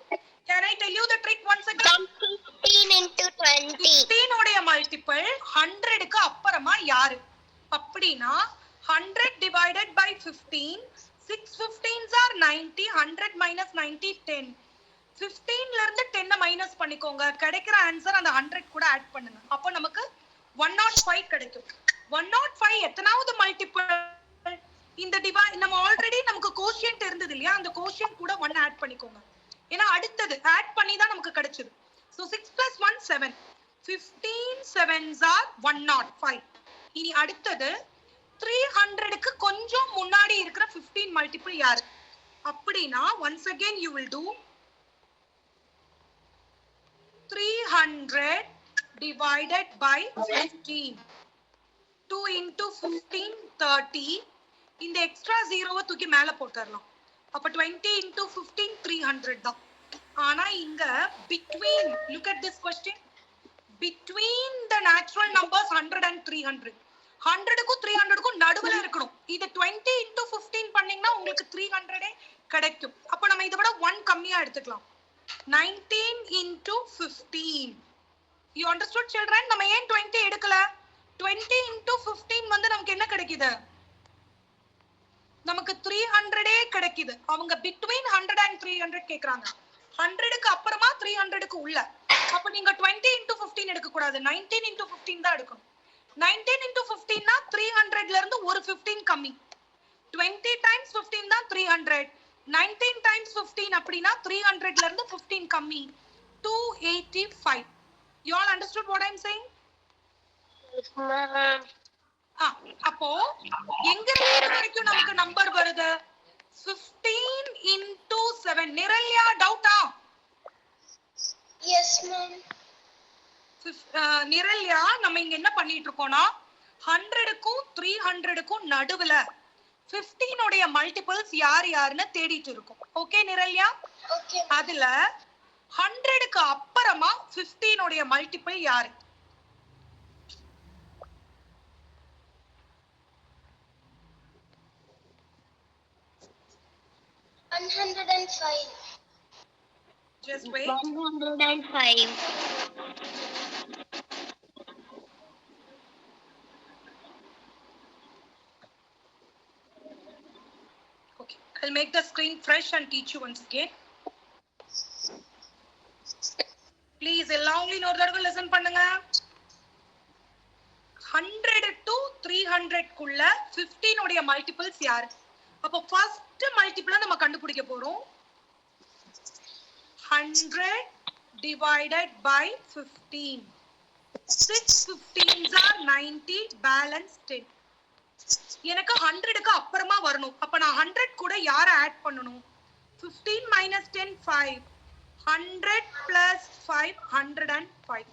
Can I tell you the trick once again? 15 into 20. 15 உடைய மல்டிபிள் 100க்கு அப்புறமா யாரு அப்படினா 100 divided by 15. 6 15s are 90. 100 minus 90 10. 15 ல இருந்து 10 மைனஸ் பண்ணிக்கோங்க. கிடைக்கிற ஆன்சர் அந்த 100 கூட ஆட் பண்ணுங்க. அப்ப நமக்கு 105 கிடைக்கும். 105 எத்தனாவது மல்டிபிள்? இந்த நம்ம ஆல்ரெடி நமக்கு கோஷியன்ட் இருந்தது இல்லையா, அந்த கோஷியன்ட் கூட 1 ஆட் பண்ணிக்கோங்க. ஏன்னா அடுத்தது ஆட் பண்ணி தான் நமக்கு கிடைச்சது. So 6 plus 1 7. 15 sevens are 105. இனி அடுத்தது 300க்கு கொஞ்சம் முன்னாடி இருக்கிற 15 மல்டிபிள் யாரு அப்படினா once again you will do 300 divided by 15. 2 into 15 30. இந்த எக்ஸ்ட்ரா 0வை தூக்கி மேல போட்டுறலாம். அப்ப 20 into 15 300 தான். ஆனா இங்க between, look at this question, between the natural numbers 100 and 300. 100க்கும் 300க்கும் நடுவுல இருக்கணும். இது 20 into 15 பண்ணீங்கன்னா உங்களுக்கு 300 கிடைக்கும். அப்ப நம்ம இதை விட 1 கம்மியா எடுத்துக்கலாம். 19 into 15. You understood children? நம்ம ஏன் 20 எடுக்கல? 20 into 15 வந்து நமக்கு என்ன கிடைக்குது? நமக்கு 300 கிடைக்குது. அவங்க between 100 and 300 கேக்குறாங்க. 100க்கு அப்புறமா 300க்கு உள்ள. அப்ப நீங்க 20 into 15 எடுக்க கூடாது. 19 into 15 தான் எடுக்கணும். 19 into 15 னா 300ல இருந்து ஒரு 15 கம்மி. 20 times 15 தான் 300. 19 times 15 அப்படினா 300ல இருந்து 15 கம்மி. 285. You all understood what I am saying? Yes, ma'am. அப்போ எங்க இருந்து வரைக்கும் நமக்கு நம்பர் வருது? 15 into 7. நிரல்யா டவுட்டா? Yes, ma'am. நிரல்யா நம்ம இங்க என்ன பண்ணிட்டு இருக்கோம்னா 100க்கும் 300க்கும் நடுவுல 15 உடைய மல்டிபிள்ஸ் யார் யாருன்னு தேடிட்டு இருக்கோம். ஓகே நிரல்யா? Okay. அதுல 100க்கு அப்புறமா 15 உடைய மல்டிபிள் யாரு? 105. Just wait. 105. Okay, I'll make the screen fresh and teach you once again. Please எல்லாரும் இன்னொரு தடவை listen பண்ணுங்க. 100 to 300 குள்ள 15 உடைய மல்டிபிள்ஸ் யாரு? அப்போ ஃபர்ஸ்ட் மல்டிபிளை நம்ம கண்டுபிடிக்க போறோம். 100 divided by 15. 6 15s are 90, balance 10. எனக்கு 100க்கு அப்புறமா வரணும். அப்ப நான் 100 கூட யார ஆட் பண்ணனும்? 15 minus 10 5. 100 plus 5 105.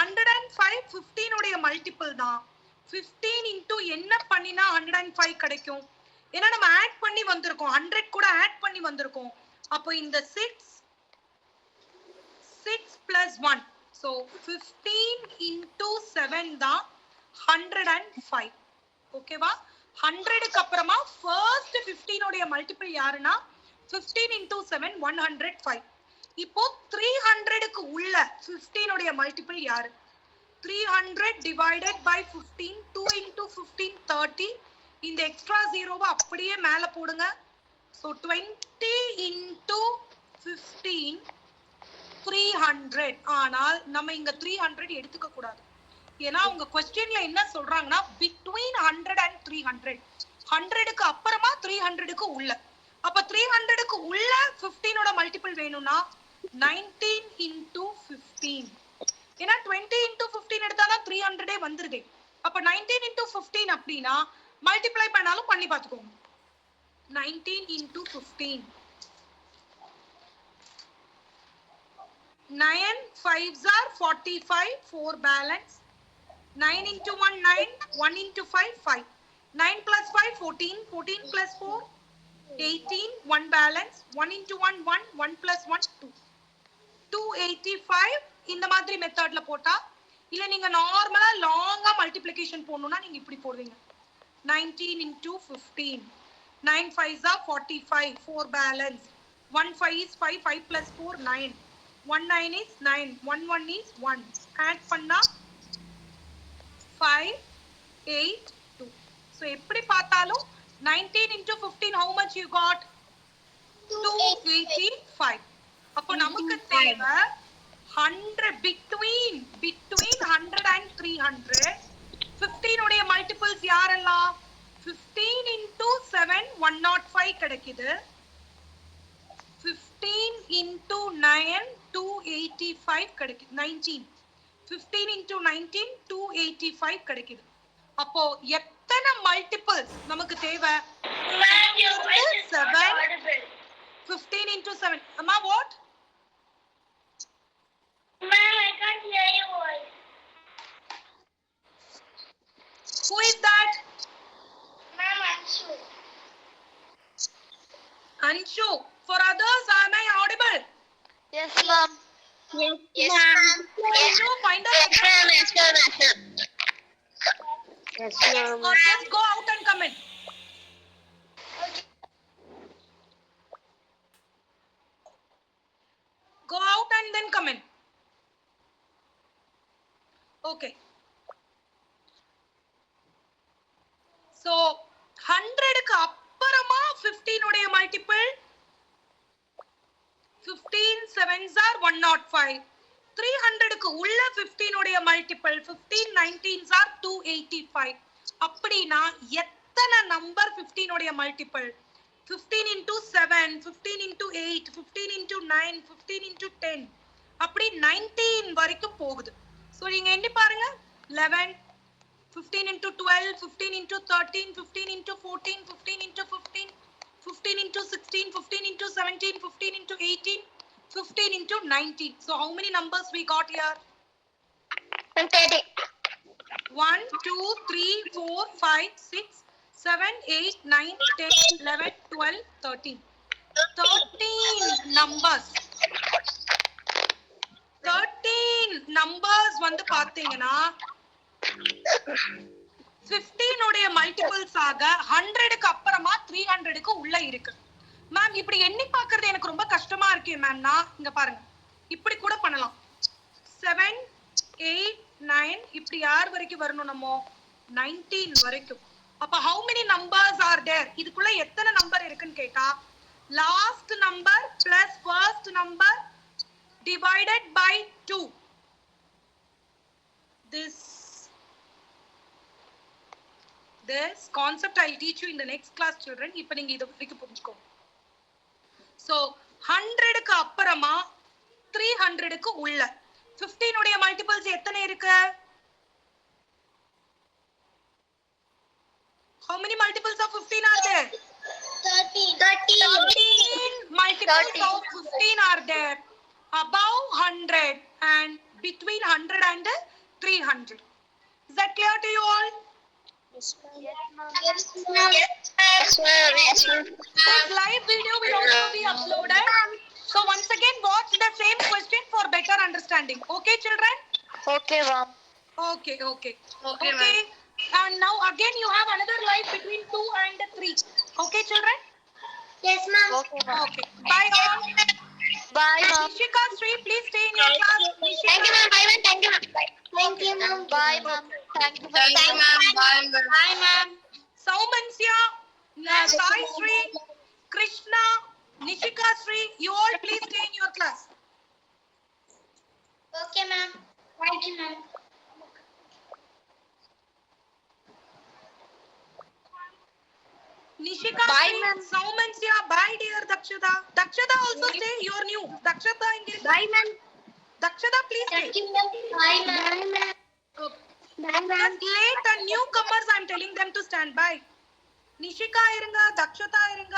105 15 உடைய மல்டிபிள் தான். 15 into என்ன பண்ணினா 105 கிடைக்கும்? ஏன்னா நம்ம ஆட் பண்ணி வந்திருக்கோம். 100 கூட ஆட் பண்ணி வந்திருக்கோம். அப்போ இந்த 6 plus 1. So 15 into 7 தான் 105. ஓகேவா? 100க்கு அப்புறமா first 15 உடைய மல்டிபிள் யாருன்னா 15 into 7 105. இப்போ 300க்கு உள்ள 15 உடைய மல்டிபிள் யாரு? 300 divided by 15. 2 into 15 30. இந்த எக்ஸ்ட்ரா 0வை அப்படியே மேல போடுங்க. So 20 into 15 300. ஆனால் நம்ம இங்க 300 எடுத்துக்க கூடாது. ஏன்னா உங்க क्वेश्चनல என்ன சொல்றாங்கன்னா between 100 and 300. 100க்கு அப்புறமா 300க்கு உள்ள. அப்ப 300க்கு உள்ள 15 ஓட மல்டிபிள் வேணும்னா 19 into 15. ஏன்னா 20 into 15 எடுத்தாதான் 300 வந்துருதே. அப்ப 19 into 15 அப்படின்னா மல்டிப்ளை பண்ணாலும் பண்ணி பார்த்துக்கோங்க. 19 into 15. 9 5s are 45, 4 balance. 9 into 1 9, 1 into 5 5. 9 plus 5 14, 14 plus 4 18, 1 balance. 1 into 1 1, 1 plus 1 2. 285 இந்த மாதிரி மெத்தட்ல போட்டா, இல்ல நீங்க நார்மலா லாங்கா மல்டிப்ளிகேஷன் போடணும்னா நீங்க இப்படி போடுவீங்க. 19 into 15. 9 5s are 45, 4 balance. 1 5 is 5, 5 plus 4 9. 1 9 is 9, 1 1 is 1. Add பண்ணா 5 8 2. So எப்படி பார்த்தாலும் 19 into 15 how much you got? 285. அப்போ நமக்கு தேவை 100 between 100 and 300. 15 உடைய மல்டிபிள்ஸ் யாரெல்லாம்? 15 into 7 105 கிடைக்குது. 15 into 9 285 கிடைக்குது. 19. 15 into 19 285 கிடைக்குது. அப்போ எத்தனை மல்டிபிள்ஸ் நமக்கு தேவை? 7. 15 into 7. Amma, what? Ma'am, I can't hear your voice. Who is that? Ma'am, Anshu. Anshu. For others, am I audible? Yes, ma'am. Yes, ma'am. Anshu, find out. Yes, ma'am. Yes, ma'am. Or just go out and come in. Go out and then come in. Okay. So 100க்கு அப்புறமா 15 உடைய multiple 15 7s are 105. 300க்கு உள்ள 15 உடைய multiple 15 19s are 285. அப்படினா எத்தனை number 15 உடைய multiple? 15 into 7, 15 into 8, 15 into 9, 15 into 10. அப்படி 19 வரைக்கும் போகுது. So நீங்க எண்ணி பாருங்க. 11, 15 into 12, 15 into 13, 15 into 14, 15 into 15, 15 into 16, 15 into 17, 15 into 18, 15 into 19. So how many numbers we got here? 30. 1, 2, 3, 4, 5, 6, 7, 8, 9, 10, 11, 12, 13. 13 numbers. 13 numbers வந்து பாத்தீங்கன்னா 15 உடைய மல்டிபிள்ஸ் ஆக 100க்கு அப்புறமா 300க்கு உள்ள இருக்கு. மேம் இப்படி எண்ணி பார்க்கிறது எனக்கு ரொம்ப கஷ்டமா இருக்கே மேம். நான் இங்க பாருங்க, இப்படி கூட பண்ணலாம். 7 8 9 இப்படி யார் வரைக்கும் வரணும்? நம்ம 19 வரைக்கும். அப்ப how many numbers are there? இதுக்குள்ள எத்தனை நம்பர் இருக்குன்னு கேட்டா last number plus first number divided by 2. This concept I'll teach you in the next class, children. இப்ப நீங்க இத பத்தி புரிஞ்சுக்கோ. So 100க்கு அப்புறமா 300க்கு உள்ள 15 உடைய மல்டிபிள்ஸ் எத்தனை இருக்கு? How many multiples of 15 are there? 13 multiples of 15 are there. Above 100 and between 100 and 300. Is that clear to you all? Yes, ma'am. Yes, ma'am. Yes, ma'am. This live video will also be uploaded. So once again watch the same question for better understanding. Okay, children? Okay, ma'am. Okay. Okay, And now again you have another live between 2 and 3. Okay, children? Yes, ma'am. Okay, ma'am. Okay. Bye all. Bye, ma'am. Nishika, Sri, please stay in your class. Nishika. Thank you, ma'am. Bye, ma'am. Thank you, ma'am. Thank you, ma'am. Bye, ma'am. Thank you. Thank you, ma'am. Bye, ma'am. Bye, ma'am. Saumansya, Sai Sri, Krishna, Nishika Sri, you all please stay in your class. Okay, ma'am. Thank you, ma'am. Nishika, Bye, stay. ma'am. Saumansya, bye dear Dakshada. Dakshada also stay. You are new. Dakshada, Bye, ma'am. Dakshada, please stay. Thank you, ma'am. Bye, ma'am. Bye, ma'am. Just late and newcomers, I'm telling them to stand by. Nishika irunga, Dakshata irunga.